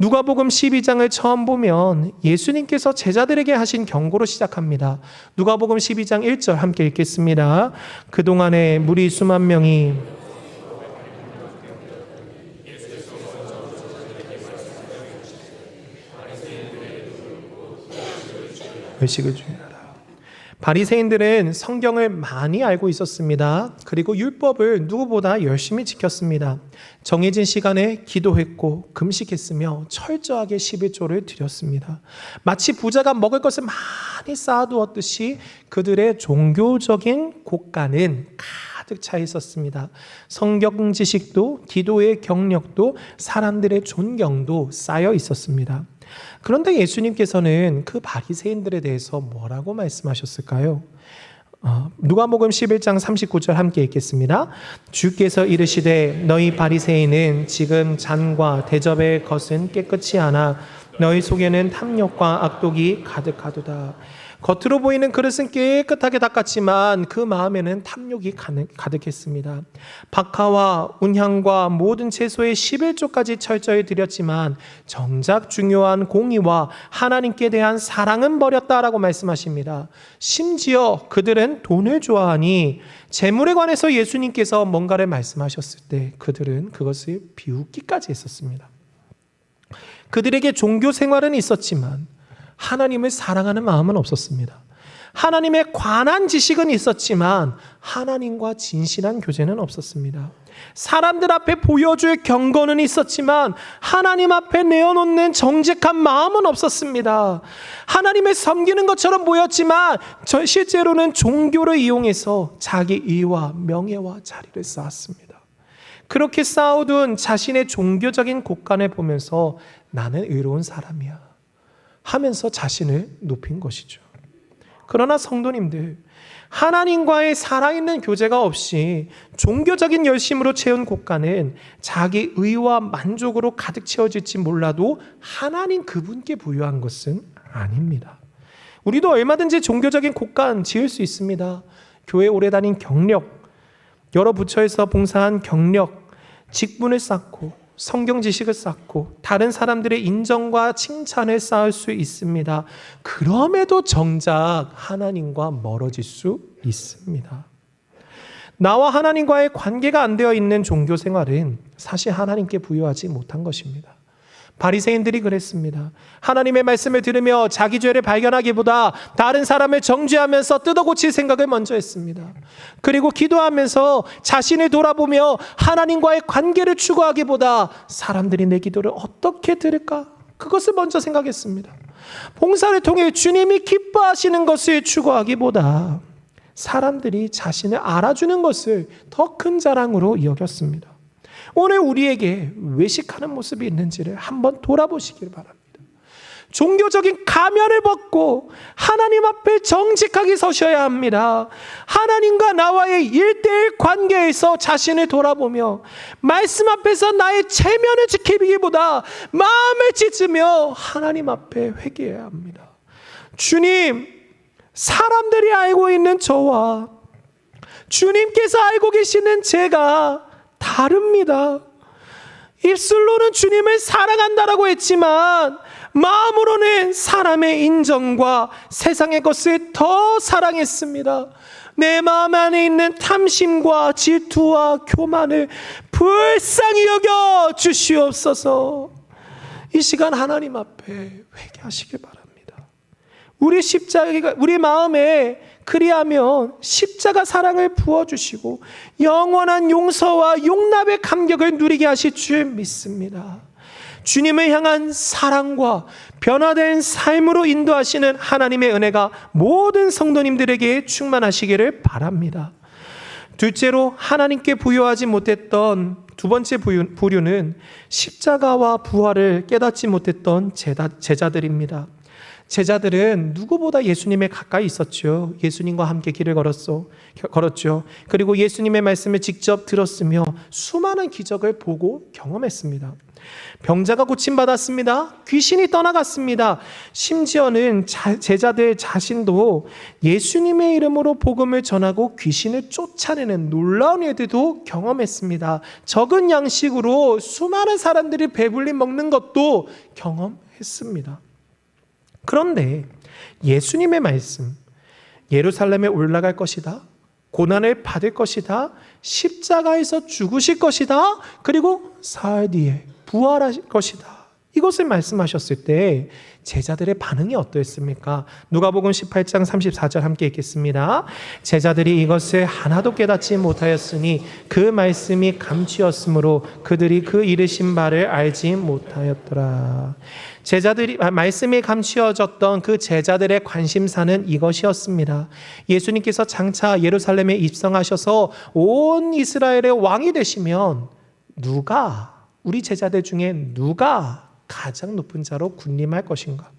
누가복음 12장을 처음 보면 예수님께서 제자들에게 하신 경고로 시작합니다. 누가복음 12장 1절 함께 읽겠습니다. 그동안에 무리 수만 명이 외식을 중요하라. 바리새인들은 성경을 많이 알고 있었습니다. 그리고 율법을 누구보다 열심히 지켰습니다. 정해진 시간에 기도했고 금식했으며 철저하게 11조를 드렸습니다. 마치 부자가 먹을 것을 많이 쌓아두었듯이 그들의 종교적인 곳간은 가득 차 있었습니다. 성경 지식도 기도의 경력도 사람들의 존경도 쌓여 있었습니다. 그런데 예수님께서는 그 바리새인들에 대해서 뭐라고 말씀하셨을까요? 누가복음 11장 39절 함께 읽겠습니다. 주께서 이르시되 너희 바리새인은 지금 잔과 대접의 것은 깨끗이 하나 너희 속에는 탐욕과 악독이 가득하도다. 겉으로 보이는 그릇은 깨끗하게 닦았지만 그 마음에는 탐욕이 가득했습니다. 박하와 운향과 모든 채소의 11조까지 철저히 드렸지만 정작 중요한 공의와 하나님께 대한 사랑은 버렸다라고 말씀하십니다. 심지어 그들은 돈을 좋아하니 재물에 관해서 예수님께서 뭔가를 말씀하셨을 때 그들은 그것을 비웃기까지 했었습니다. 그들에게 종교 생활은 있었지만 하나님을 사랑하는 마음은 없었습니다. 하나님에 관한 지식은 있었지만 하나님과 진실한 교제는 없었습니다. 사람들 앞에 보여줄 경건은 있었지만 하나님 앞에 내어놓는 정직한 마음은 없었습니다. 하나님을 섬기는 것처럼 보였지만 실제로는 종교를 이용해서 자기 의와 명예와 자리를 쌓았습니다. 그렇게 쌓아둔 자신의 종교적인 곳간을 보면서 나는 의로운 사람이야 하면서 자신을 높인 것이죠. 그러나 성도님들, 하나님과의 살아있는 교제가 없이 종교적인 열심으로 채운 곳간은 자기 의와 만족으로 가득 채워질지 몰라도 하나님 그분께 부유한 것은 아닙니다. 우리도 얼마든지 종교적인 곳간 지을 수 있습니다. 교회 오래 다닌 경력, 여러 부처에서 봉사한 경력, 직분을 쌓고 성경 지식을 쌓고 다른 사람들의 인정과 칭찬을 쌓을 수 있습니다. 그럼에도 정작 하나님과 멀어질 수 있습니다. 나와 하나님과의 관계가 안 되어 있는 종교 생활은 사실 하나님께 부여하지 못한 것입니다. 바리새인들이 그랬습니다. 하나님의 말씀을 들으며 자기 죄를 발견하기보다 다른 사람을 정죄하면서 뜯어고칠 생각을 먼저 했습니다. 그리고 기도하면서 자신을 돌아보며 하나님과의 관계를 추구하기보다 사람들이 내 기도를 어떻게 들을까? 그것을 먼저 생각했습니다. 봉사를 통해 주님이 기뻐하시는 것을 추구하기보다 사람들이 자신을 알아주는 것을 더 큰 자랑으로 여겼습니다. 오늘 우리에게 외식하는 모습이 있는지를 한번 돌아보시길 바랍니다. 종교적인 가면을 벗고 하나님 앞에 정직하게 서셔야 합니다. 하나님과 나와의 1:1 관계에서 자신을 돌아보며 말씀 앞에서 나의 체면을 지키기보다 마음을 찢으며 하나님 앞에 회개해야 합니다. 주님, 사람들이 알고 있는 저와 주님께서 알고 계시는 제가 다릅니다. 입술로는 주님을 사랑한다라고 했지만 마음으로는 사람의 인정과 세상의 것을 더 사랑했습니다. 내 마음 안에 있는 탐심과 질투와 교만을 불쌍히 여겨 주시옵소서. 이 시간 하나님 앞에 회개하시길 바랍니다. 우리 마음에 그리하면 십자가 사랑을 부어주시고 영원한 용서와 용납의 감격을 누리게 하실 줄 믿습니다. 주님을 향한 사랑과 변화된 삶으로 인도하시는 하나님의 은혜가 모든 성도님들에게 충만하시기를 바랍니다. 둘째로, 하나님께 부여하지 못했던 두 번째 부류는 십자가와 부활을 깨닫지 못했던 제자들입니다. 제자들은 누구보다 예수님에 가까이 있었죠. 예수님과 함께 길을 걸었죠. 그리고 예수님의 말씀을 직접 들었으며 수많은 기적을 보고 경험했습니다. 병자가 고침받았습니다. 귀신이 떠나갔습니다. 심지어는 제자들 자신도 예수님의 이름으로 복음을 전하고 귀신을 쫓아내는 놀라운 일들도 경험했습니다. 적은 양식으로 수많은 사람들이 배불리 먹는 것도 경험했습니다. 그런데 예수님의 말씀, 예루살렘에 올라갈 것이다, 고난을 받을 것이다, 십자가에서 죽으실 것이다, 그리고 사흘 뒤에 부활하실 것이다, 이것을 말씀하셨을 때 제자들의 반응이 어떠했습니까? 누가복음 18장 34절 함께 읽겠습니다. 제자들이 이것을 하나도 깨닫지 못하였으니 그 말씀이 감추었으므로 그들이 그 이르신 바를 알지 못하였더라. 제자들이 말씀이 감추어졌던 그 제자들의 관심사는 이것이었습니다. 예수님께서 장차 예루살렘에 입성하셔서 온 이스라엘의 왕이 되시면 우리 제자들 중에 누가 가장 높은 자로 군림할 것인가?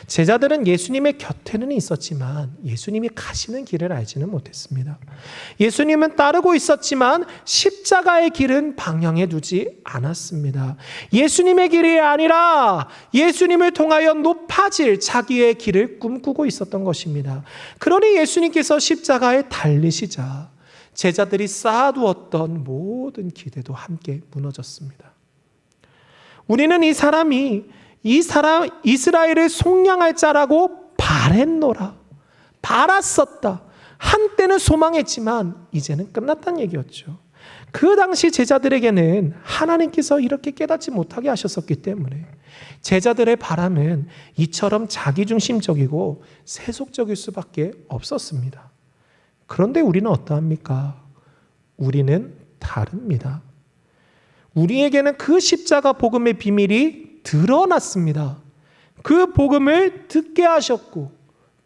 제자들은 예수님의 곁에는 있었지만 예수님이 가시는 길을 알지는 못했습니다. 예수님은 따르고 있었지만 십자가의 길은 방향에 두지 않았습니다. 예수님의 길이 아니라 예수님을 통하여 높아질 자기의 길을 꿈꾸고 있었던 것입니다. 그러니 예수님께서 십자가에 달리시자 제자들이 쌓아두었던 모든 기대도 함께 무너졌습니다. 우리는 이 사람 이스라엘을 속량할 자라고 바랐었다. 한때는 소망했지만 이제는 끝났다는 얘기였죠. 그 당시 제자들에게는 하나님께서 이렇게 깨닫지 못하게 하셨었기 때문에 제자들의 바람은 이처럼 자기중심적이고 세속적일 수밖에 없었습니다. 그런데 우리는 어떠합니까? 우리는 다릅니다. 우리에게는 그 십자가 복음의 비밀이 드러났습니다. 그 복음을 듣게 하셨고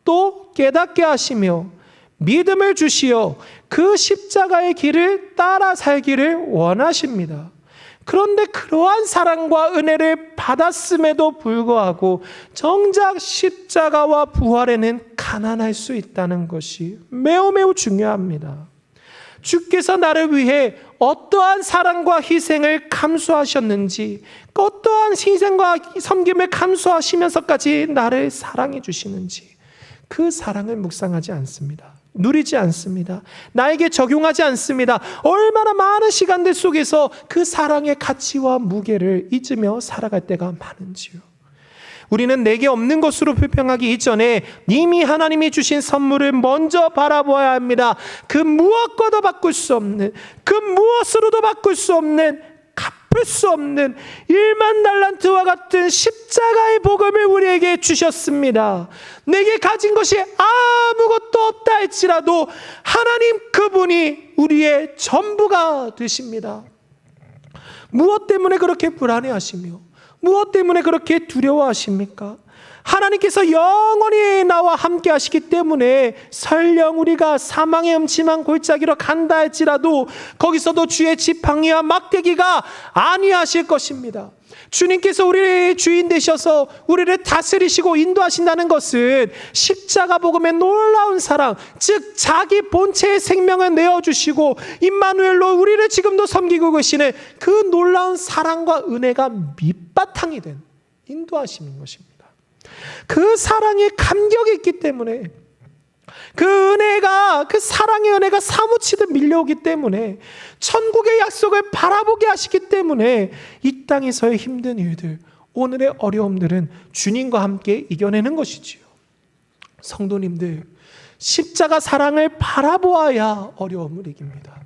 또 깨닫게 하시며 믿음을 주시어 그 십자가의 길을 따라 살기를 원하십니다. 그런데 그러한 사랑과 은혜를 받았음에도 불구하고 정작 십자가와 부활에는 가난할 수 있다는 것이 매우 중요합니다. 주께서 나를 위해 어떠한 사랑과 희생을 감수하셨는지, 어떠한 희생과 섬김을 감수하시면서까지 나를 사랑해 주시는지 그 사랑을 묵상하지 않습니다. 누리지 않습니다. 나에게 적용하지 않습니다. 얼마나 많은 시간들 속에서 그 사랑의 가치와 무게를 잊으며 살아갈 때가 많은지요. 우리는 내게 없는 것으로 불평하기 이전에 이미 하나님이 주신 선물을 먼저 바라보아야 합니다. 그 무엇과도 바꿀 수 없는, 그 무엇으로도 바꿀 수 없는, 갚을 수 없는 1만 달란트와 같은 십자가의 복음을 우리에게 주셨습니다. 내게 가진 것이 아무것도 없다 할지라도 하나님 그분이 우리의 전부가 되십니다. 무엇 때문에 그렇게 불안해하시며 무엇 때문에 그렇게 두려워하십니까? 하나님께서 영원히 나와 함께 하시기 때문에 설령 우리가 사망의 음침한 골짜기로 간다 할지라도 거기서도 주의 지팡이와 막대기가 아니하실 것입니다. 주님께서 우리의 주인 되셔서 우리를 다스리시고 인도하신다는 것은 십자가 복음의 놀라운 사랑, 즉 자기 본체의 생명을 내어주시고 임마누엘로 우리를 지금도 섬기고 계시는 그 놀라운 사랑과 은혜가 밑바탕이 된 인도하심인 것입니다. 그 사랑에 감격이 있기 때문에, 그 은혜가, 그 사랑의 은혜가 사무치듯 밀려오기 때문에, 천국의 약속을 바라보게 하시기 때문에 이 땅에서의 힘든 일들, 오늘의 어려움들은 주님과 함께 이겨내는 것이지요. 성도님들, 십자가 사랑을 바라보아야 어려움을 이깁니다.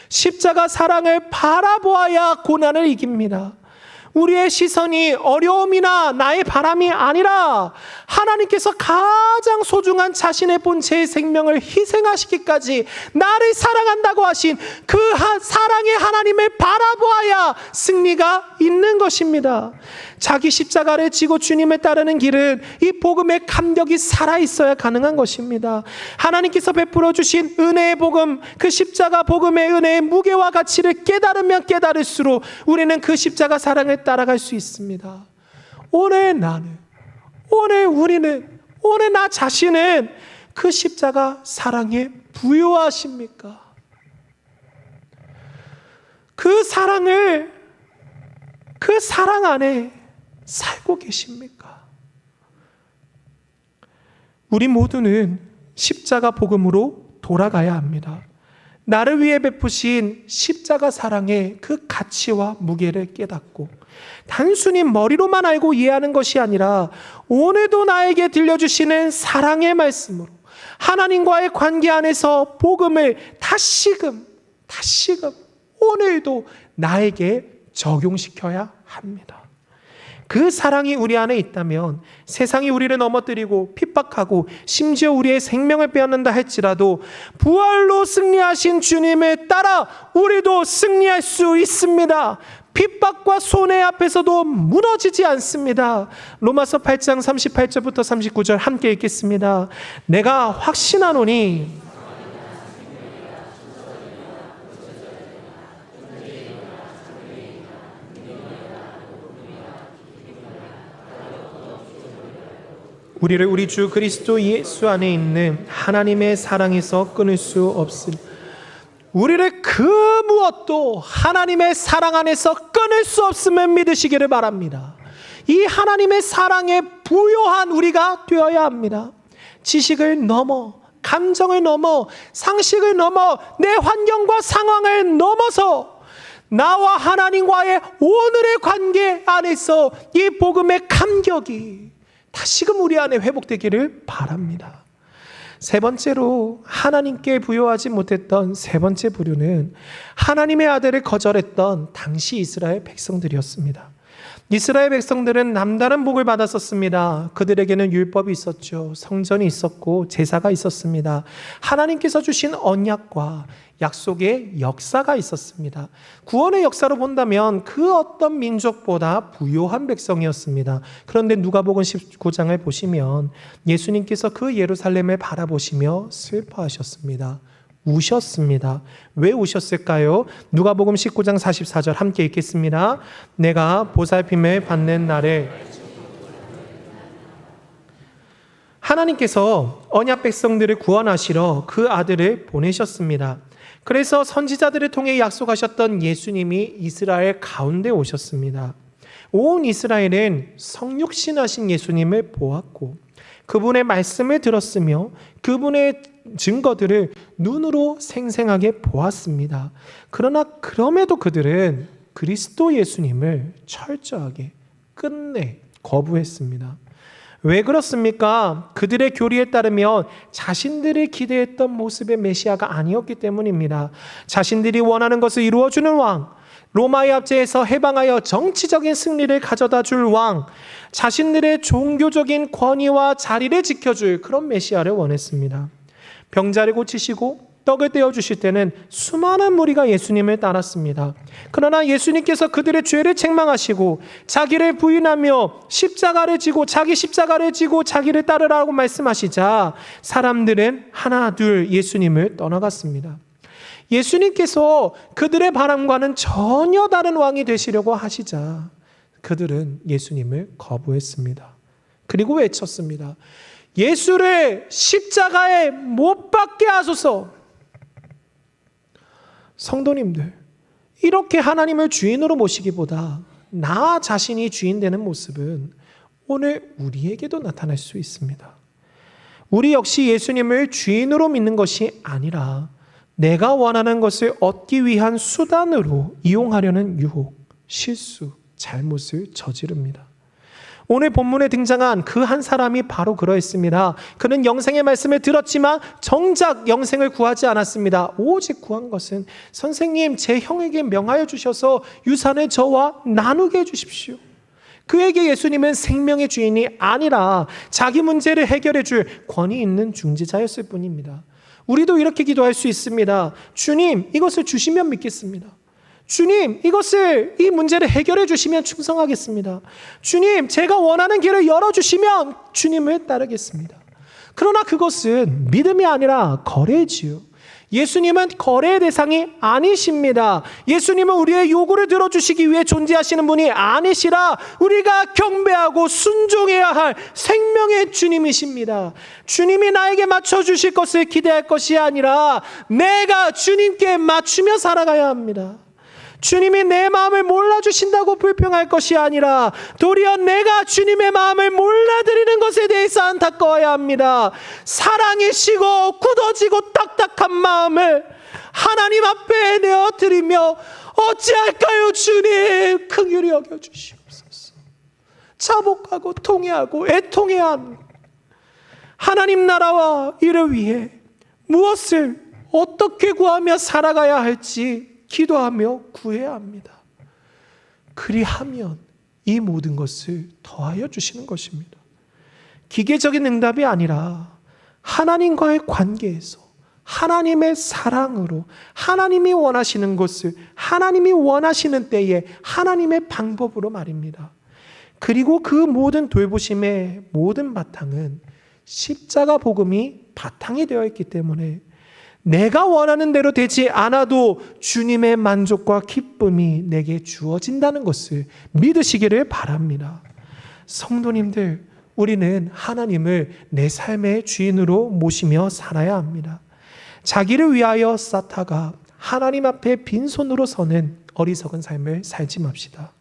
십자가 사랑을 바라보아야 고난을 이깁니다. 우리의 시선이 어려움이나 나의 바람이 아니라 하나님께서 가장 소중한 자신의 본체의 생명을 희생하시기까지 나를 사랑한다고 하신 그 사랑의 하나님을 바라보아야 승리가 있는 것입니다. 자기 십자가를 지고 주님을 따르는 길은 이 복음의 감격이 살아있어야 가능한 것입니다. 하나님께서 베풀어 주신 은혜의 복음, 그 십자가 복음의 은혜의 무게와 가치를 깨달으면 깨달을수록 우리는 그 십자가 사랑을 따라갈 수 있습니다. 오늘 나는, 오늘 우리는, 오늘 나 자신은 그 십자가 사랑에 부요하십니까? 그 사랑을, 그 사랑 안에 살고 계십니까? 우리 모두는 십자가 복음으로 돌아가야 합니다. 나를 위해 베푸신 십자가 사랑의 그 가치와 무게를 깨닫고 단순히 머리로만 알고 이해하는 것이 아니라 오늘도 나에게 들려주시는 사랑의 말씀으로 하나님과의 관계 안에서 복음을 다시금 오늘도 나에게 적용시켜야 합니다. 그 사랑이 우리 안에 있다면 세상이 우리를 넘어뜨리고 핍박하고 심지어 우리의 생명을 빼앗는다 할지라도 부활로 승리하신 주님을 따라 우리도 승리할 수 있습니다. 핍박과 손해 앞에서도 무너지지 않습니다. 로마서 8장 38절부터 39절 함께 읽겠습니다. 내가 확신하노니 우리를 우리 주 그리스도 예수 안에 있는 하나님의 사랑에서 끊을 수 없으니 우리를 그 무엇도 하나님의 사랑 안에서 끊을 수 없음을 믿으시기를 바랍니다. 이 하나님의 사랑에 부요한 우리가 되어야 합니다. 지식을 넘어, 감정을 넘어, 상식을 넘어, 내 환경과 상황을 넘어서 나와 하나님과의 오늘의 관계 안에서 이 복음의 감격이 다시금 우리 안에 회복되기를 바랍니다. 세 번째로 하나님께 부요하지 못했던 세 번째 부류는 하나님의 아들을 거절했던 당시 이스라엘 백성들이었습니다. 이스라엘 백성들은 남다른 복을 받았었습니다. 그들에게는 율법이 있었죠. 성전이 있었고 제사가 있었습니다. 하나님께서 주신 언약과 약속의 역사가 있었습니다. 구원의 역사로 본다면 그 어떤 민족보다 부요한 백성이었습니다. 그런데 누가복음 19장을 보시면 예수님께서 그 예루살렘을 바라보시며 슬퍼하셨습니다. 우셨습니다. 왜 우셨을까요? 누가복음 19장 44절 함께 읽겠습니다. 내가 보살핌을 받는 날에 하나님께서 언약 백성들을 구원하시러 그 아들을 보내셨습니다. 그래서 선지자들을 통해 약속하셨던 예수님이 이스라엘 가운데 오셨습니다. 온 이스라엘은 성육신하신 예수님을 보았고 그분의 말씀을 들었으며 그분의 증거들을 눈으로 생생하게 보았습니다. 그러나 그럼에도 그들은 그리스도 예수님을 철저하게 끝내 거부했습니다. 왜 그렇습니까? 그들의 교리에 따르면 자신들이 기대했던 모습의 메시아가 아니었기 때문입니다. 자신들이 원하는 것을 이루어주는 왕, 로마의 압제에서 해방하여 정치적인 승리를 가져다 줄 왕, 자신들의 종교적인 권위와 자리를 지켜줄 그런 메시아를 원했습니다. 병자를 고치시고 떡을 떼어주실 때는 수많은 무리가 예수님을 따랐습니다. 그러나 예수님께서 그들의 죄를 책망하시고 자기를 부인하며 십자가를 지고 자기 십자가를 지고 자기를 따르라고 말씀하시자 사람들은 하나 둘 예수님을 떠나갔습니다. 예수님께서 그들의 바람과는 전혀 다른 왕이 되시려고 하시자 그들은 예수님을 거부했습니다. 그리고 외쳤습니다. 예수를 십자가에 못 박게 하소서. 성도님들, 이렇게 하나님을 주인으로 모시기보다 나 자신이 주인 되는 모습은 오늘 우리에게도 나타날 수 있습니다. 우리 역시 예수님을 주인으로 믿는 것이 아니라 내가 원하는 것을 얻기 위한 수단으로 이용하려는 유혹, 실수, 잘못을 저지릅니다. 오늘 본문에 등장한 그 한 사람이 바로 그러했습니다. 그는 영생의 말씀을 들었지만 정작 영생을 구하지 않았습니다. 오직 구한 것은 선생님, 제 형에게 명하여 주셔서 유산을 저와 나누게 해주십시오. 그에게 예수님은 생명의 주인이 아니라 자기 문제를 해결해 줄 권위 있는 중재자였을 뿐입니다. 우리도 이렇게 기도할 수 있습니다. 주님, 이것을 주시면 믿겠습니다. 주님, 이 문제를 해결해 주시면 충성하겠습니다. 주님, 제가 원하는 길을 열어주시면 주님을 따르겠습니다. 그러나 그것은 믿음이 아니라 거래지요. 예수님은 거래의 대상이 아니십니다. 예수님은 우리의 요구를 들어주시기 위해 존재하시는 분이 아니시라 우리가 경배하고 순종해야 할 생명의 주님이십니다. 주님이 나에게 맞춰주실 것을 기대할 것이 아니라 내가 주님께 맞추며 살아가야 합니다. 주님이 내 마음을 몰라주신다고 불평할 것이 아니라 도리어 내가 주님의 마음을 몰라드리는 것에 대해서 안타까워야 합니다. 사랑이시고 굳어지고 딱딱한 마음을 하나님 앞에 내어드리며 어찌할까요 주님, 긍휼히 여겨주시옵소서. 자복하고 통회하고 애통해야 합니다. 하나님 나라와 이를 위해 무엇을 어떻게 구하며 살아가야 할지 기도하며 구해야 합니다. 그리하면 이 모든 것을 더하여 주시는 것입니다. 기계적인 응답이 아니라 하나님과의 관계에서 하나님의 사랑으로 하나님이 원하시는 것을 하나님이 원하시는 때에 하나님의 방법으로 말입니다. 그리고 그 모든 돌보심의 모든 바탕은 십자가 복음이 바탕이 되어 있기 때문에 내가 원하는 대로 되지 않아도 주님의 만족과 기쁨이 내게 주어진다는 것을 믿으시기를 바랍니다. 성도님들, 우리는 하나님을 내 삶의 주인으로 모시며 살아야 합니다. 자기를 위하여 쌓다가 하나님 앞에 빈손으로 서는 어리석은 삶을 살지 맙시다.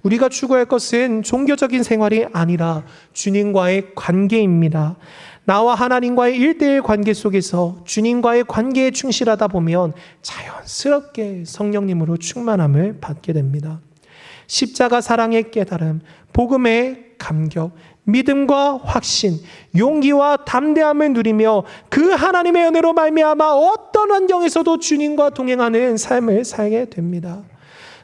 우리가 추구할 것은 종교적인 생활이 아니라 주님과의 관계입니다. 나와 하나님과의 1:1 관계 속에서 주님과의 관계에 충실하다 보면 자연스럽게 성령님으로 충만함을 받게 됩니다. 십자가 사랑의 깨달음, 복음의 감격, 믿음과 확신, 용기와 담대함을 누리며 그 하나님의 은혜로 말미암아 어떤 환경에서도 주님과 동행하는 삶을 살게 됩니다.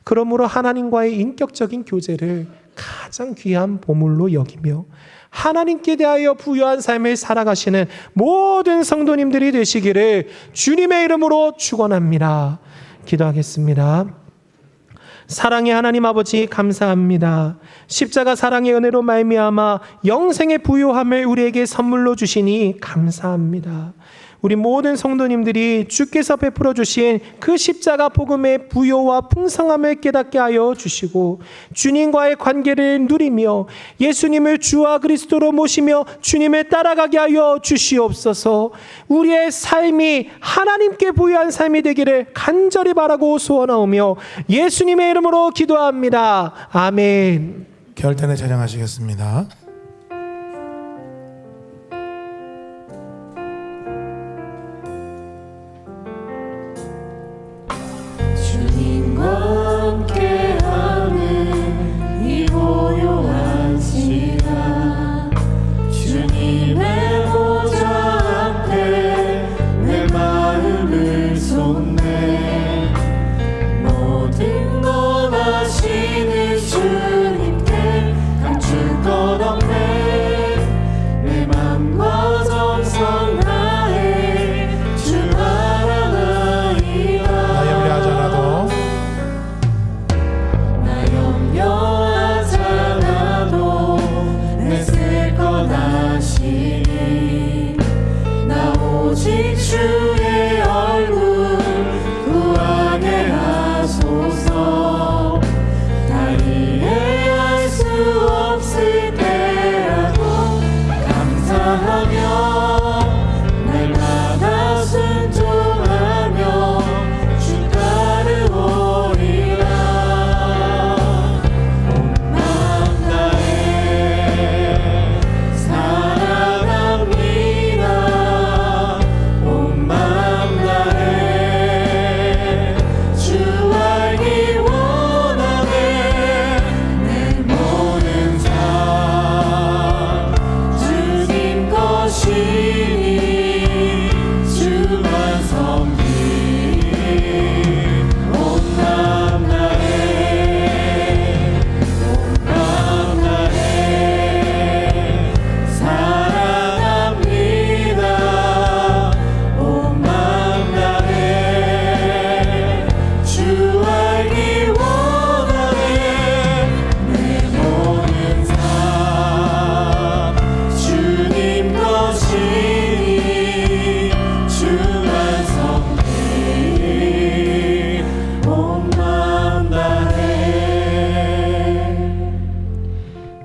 그러므로 하나님과의 인격적인 교제를 가장 귀한 보물로 여기며 하나님께 대하여 부유한 삶을 살아가시는 모든 성도님들이 되시기를 주님의 이름으로 축원합니다. 기도하겠습니다. 사랑의 하나님 아버지, 감사합니다. 십자가 사랑의 은혜로 말미암아 영생의 부요함을 우리에게 선물로 주시니 감사합니다. 우리 모든 성도님들이 주께서 베풀어 주신 그 십자가 복음의 부요와 풍성함을 깨닫게 하여 주시고 주님과의 관계를 누리며 예수님을 주와 그리스도로 모시며 주님을 따라가게 하여 주시옵소서. 우리의 삶이 하나님께 부유한 삶이 되기를 간절히 바라고 소원하오며 예수님의 이름으로 기도합니다. 아멘. 결단에 찬양하시겠습니다. 함께하는 이 고요한 시간, 주님의 보좌 앞에 내 마음을 쏟네. 모든 것 아시는 주님께 감출 것 없는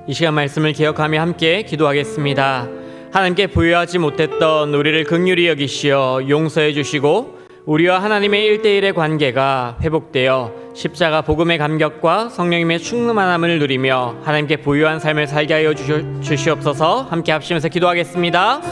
이 시간 말씀을 기억하며 함께 기도하겠습니다. 하나님께 부여하지 못했던 우리를 긍휼히 여기시어 용서해 주시고 우리와 하나님의 1대1의 관계가 회복되어 십자가 복음의 감격과 성령님의 충만함을 누리며 하나님께 부유한 삶을 살게 하여 주시옵소서. 함께 합심해서 기도하겠습니다.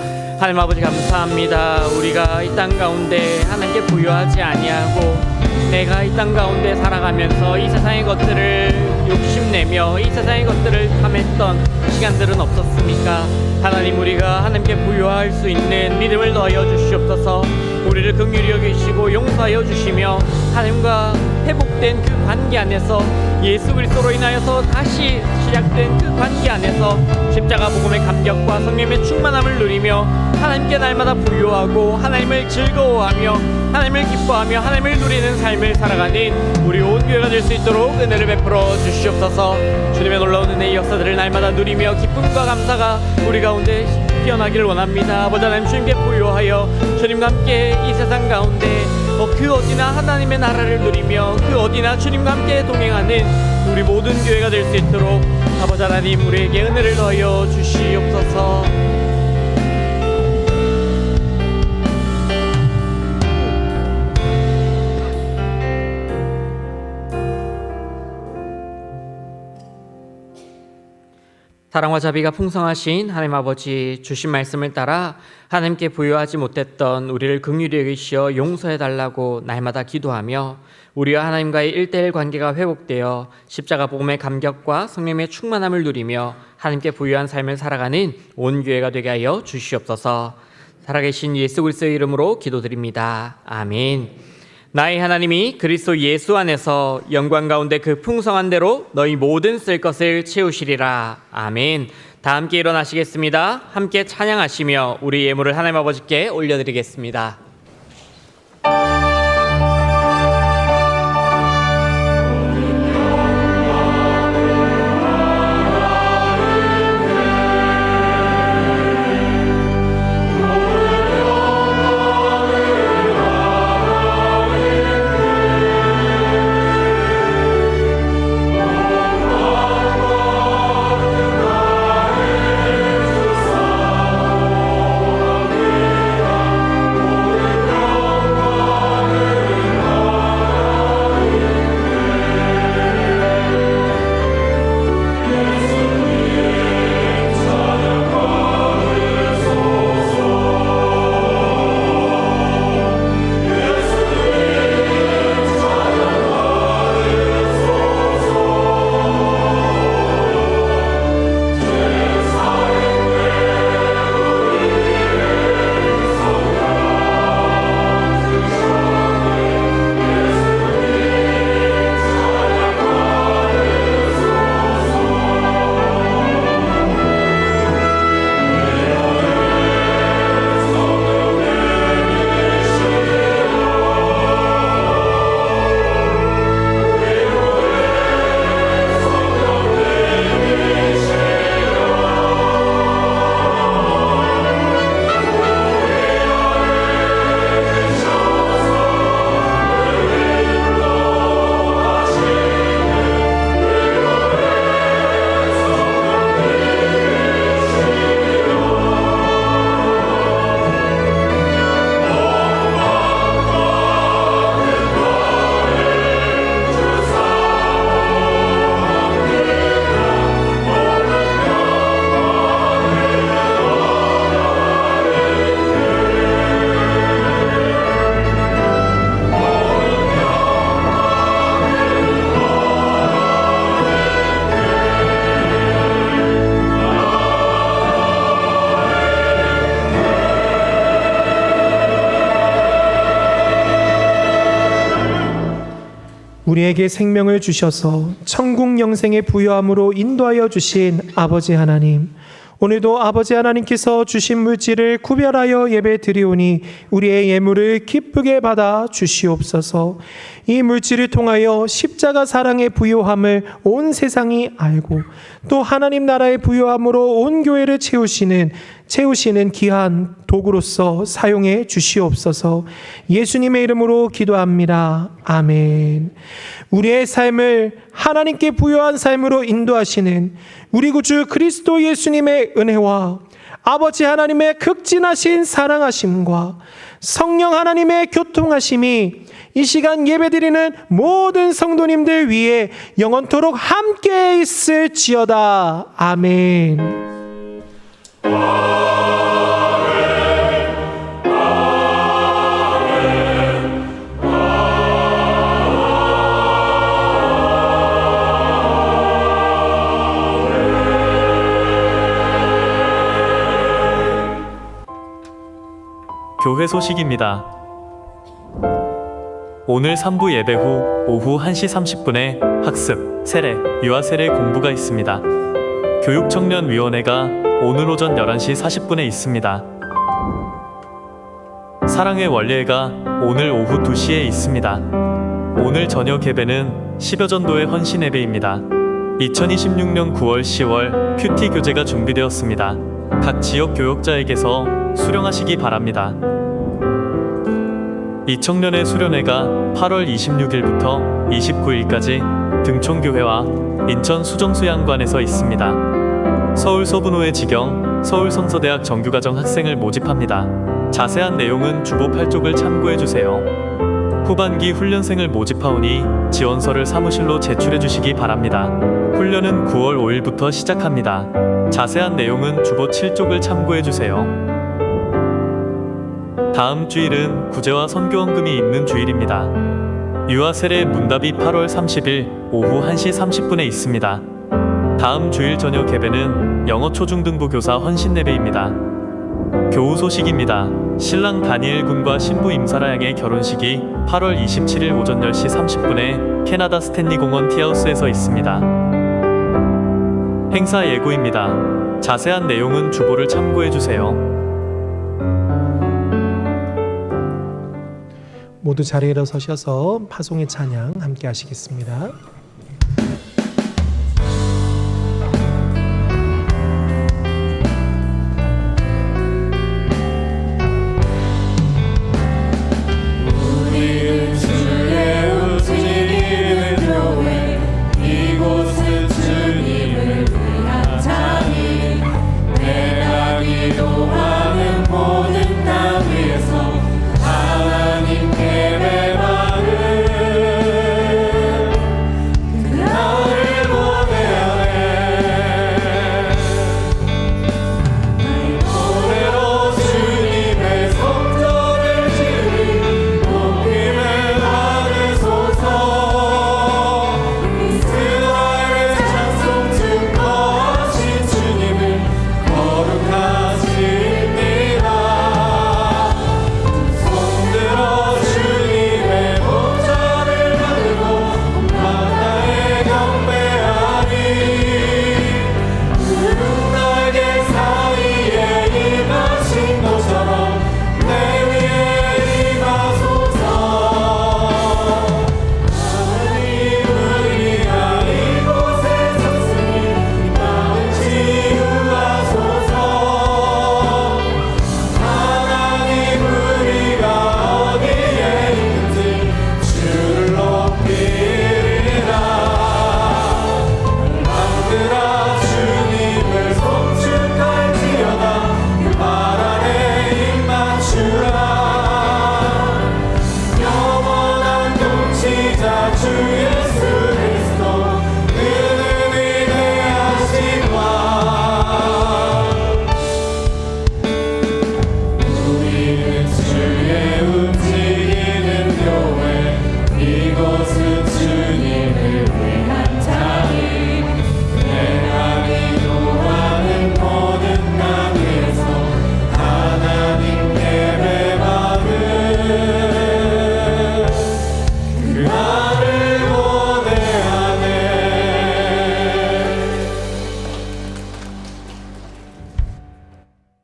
하나님 아버지 감사합니다. 우리가 이 땅 가운데 하나님께 부유하지 아니하고 내가 이 땅 가운데 살아가면서 이 세상의 것들을 욕심내며 이 세상의 것들을 탐했던 시간들은 없었습니까? 하나님, 우리가 하나님께 부유할 수 있는 믿음을 더하여 주시옵소서. 우리를 긍휼히 여기시고 용서하여 주시며 하나님과 회복된 그 관계 안에서 예수 그리스도로 인하여서 다시 시작된 그 관계 안에서 십자가 복음의 감격과 성령의 충만함을 누리며 하나님께 날마다 부유하고 하나님을 즐거워하며 하나님을 기뻐하며 하나님을 누리는 삶을 살아가는 우리 온 교회가 될 수 있도록 은혜를 베풀어 주시옵소서. 주님의 놀라운 은혜의 역사들을 날마다 누리며 기쁨과 감사가 우리 가운데 피어나기를 원합니다. 아버지 하나님, 주님께 부유하여 주님과 함께 이 세상 가운데 그 어디나 하나님의 나라를 누리며 그 어디나 주님과 함께 동행하는 우리 모든 교회가 될 수 있도록 아버지 하나님, 우리에게 은혜를 더하여 주시옵소서. 사랑과 자비가 풍성하신 하나님 아버지, 주신 말씀을 따라 하나님께 부여하지 못했던 우리를 긍휼히 여기시어 용서해달라고 날마다 기도하며 우리와 하나님과의 1대1 관계가 회복되어 십자가 복음의 감격과 성령의 충만함을 누리며 하나님께 부유한 삶을 살아가는 온 교회가 되게 하여 주시옵소서. 살아계신 예수 그리스도의 이름으로 기도드립니다. 아멘. 나의 하나님이 그리스도 예수 안에서 영광 가운데 그 풍성한 대로 너희 모든 쓸 것을 채우시리라. 아멘. 다 함께 일어나시겠습니다. 함께 찬양하시며 우리 예물을 하나님 아버지께 올려드리겠습니다. 우리에게 생명을 주셔서 천국 영생의 부요함으로 인도하여 주신 아버지 하나님, 오늘도 아버지 하나님께서 주신 물질을 구별하여 예배 드리오니 우리의 예물을 기쁘게 받아 주시옵소서. 이 물질을 통하여 십자가 사랑의 부요함을 온 세상이 알고 또 하나님 나라의 부요함으로 온 교회를 채우시는 귀한 도구로서 사용해 주시옵소서. 예수님의 이름으로 기도합니다. 아멘. 우리의 삶을 하나님께 부요한 삶으로 인도하시는 우리 구주 그리스도 예수님의 은혜와 아버지 하나님의 극진하신 사랑하심과 성령 하나님의 교통하심이 이 시간 예배드리는 모든 성도님들 위해 영원토록 함께 있을지어다. 아멘. 교회 소식입니다. 오늘 3부 예배 후 오후 1시 30분에 학습, 세례, 유아 세례 공부가 있습니다. 교육청년위원회가 오늘 오전 11시 40분에 있습니다. 사랑의 원례회가 오늘 오후 2시에 있습니다. 오늘 저녁 예배는 10여 전도의 헌신 예배입니다. 2026년 9월 10월 큐티 교재가 준비되었습니다. 각 지역 교역자에게서 수령하시기 바랍니다. 이 청년의 수련회가 8월 26일부터 29일까지 등촌교회와 인천 수정수양관에서 있습니다. 서울 서분호의 지경, 서울성서대학 정규과정 학생을 모집합니다. 자세한 내용은 주보 8쪽을 참고해주세요. 후반기 훈련생을 모집하오니 지원서를 사무실로 제출해 주시기 바랍니다. 훈련은 9월 5일부터 시작합니다. 자세한 내용은 주보 7쪽을 참고해 주세요. 다음 주일은 구제와 선교원금이 있는 주일입니다. 유아 세례 문답이 8월 30일 오후 1시 30분에 있습니다. 다음 주일 저녁 예배는 영어 초중등부 교사 헌신 예배입니다. 교우 소식입니다. 신랑 다니엘 군과 신부 임사라 양의 결혼식이 8월 27일 오전 10시 30분에 캐나다 스탠리 공원 티하우스에서 있습니다. 행사 예고입니다. 자세한 내용은 주보를 참고해 주세요. 모두 자리에 일어서셔서 파송의 찬양 함께 하시겠습니다.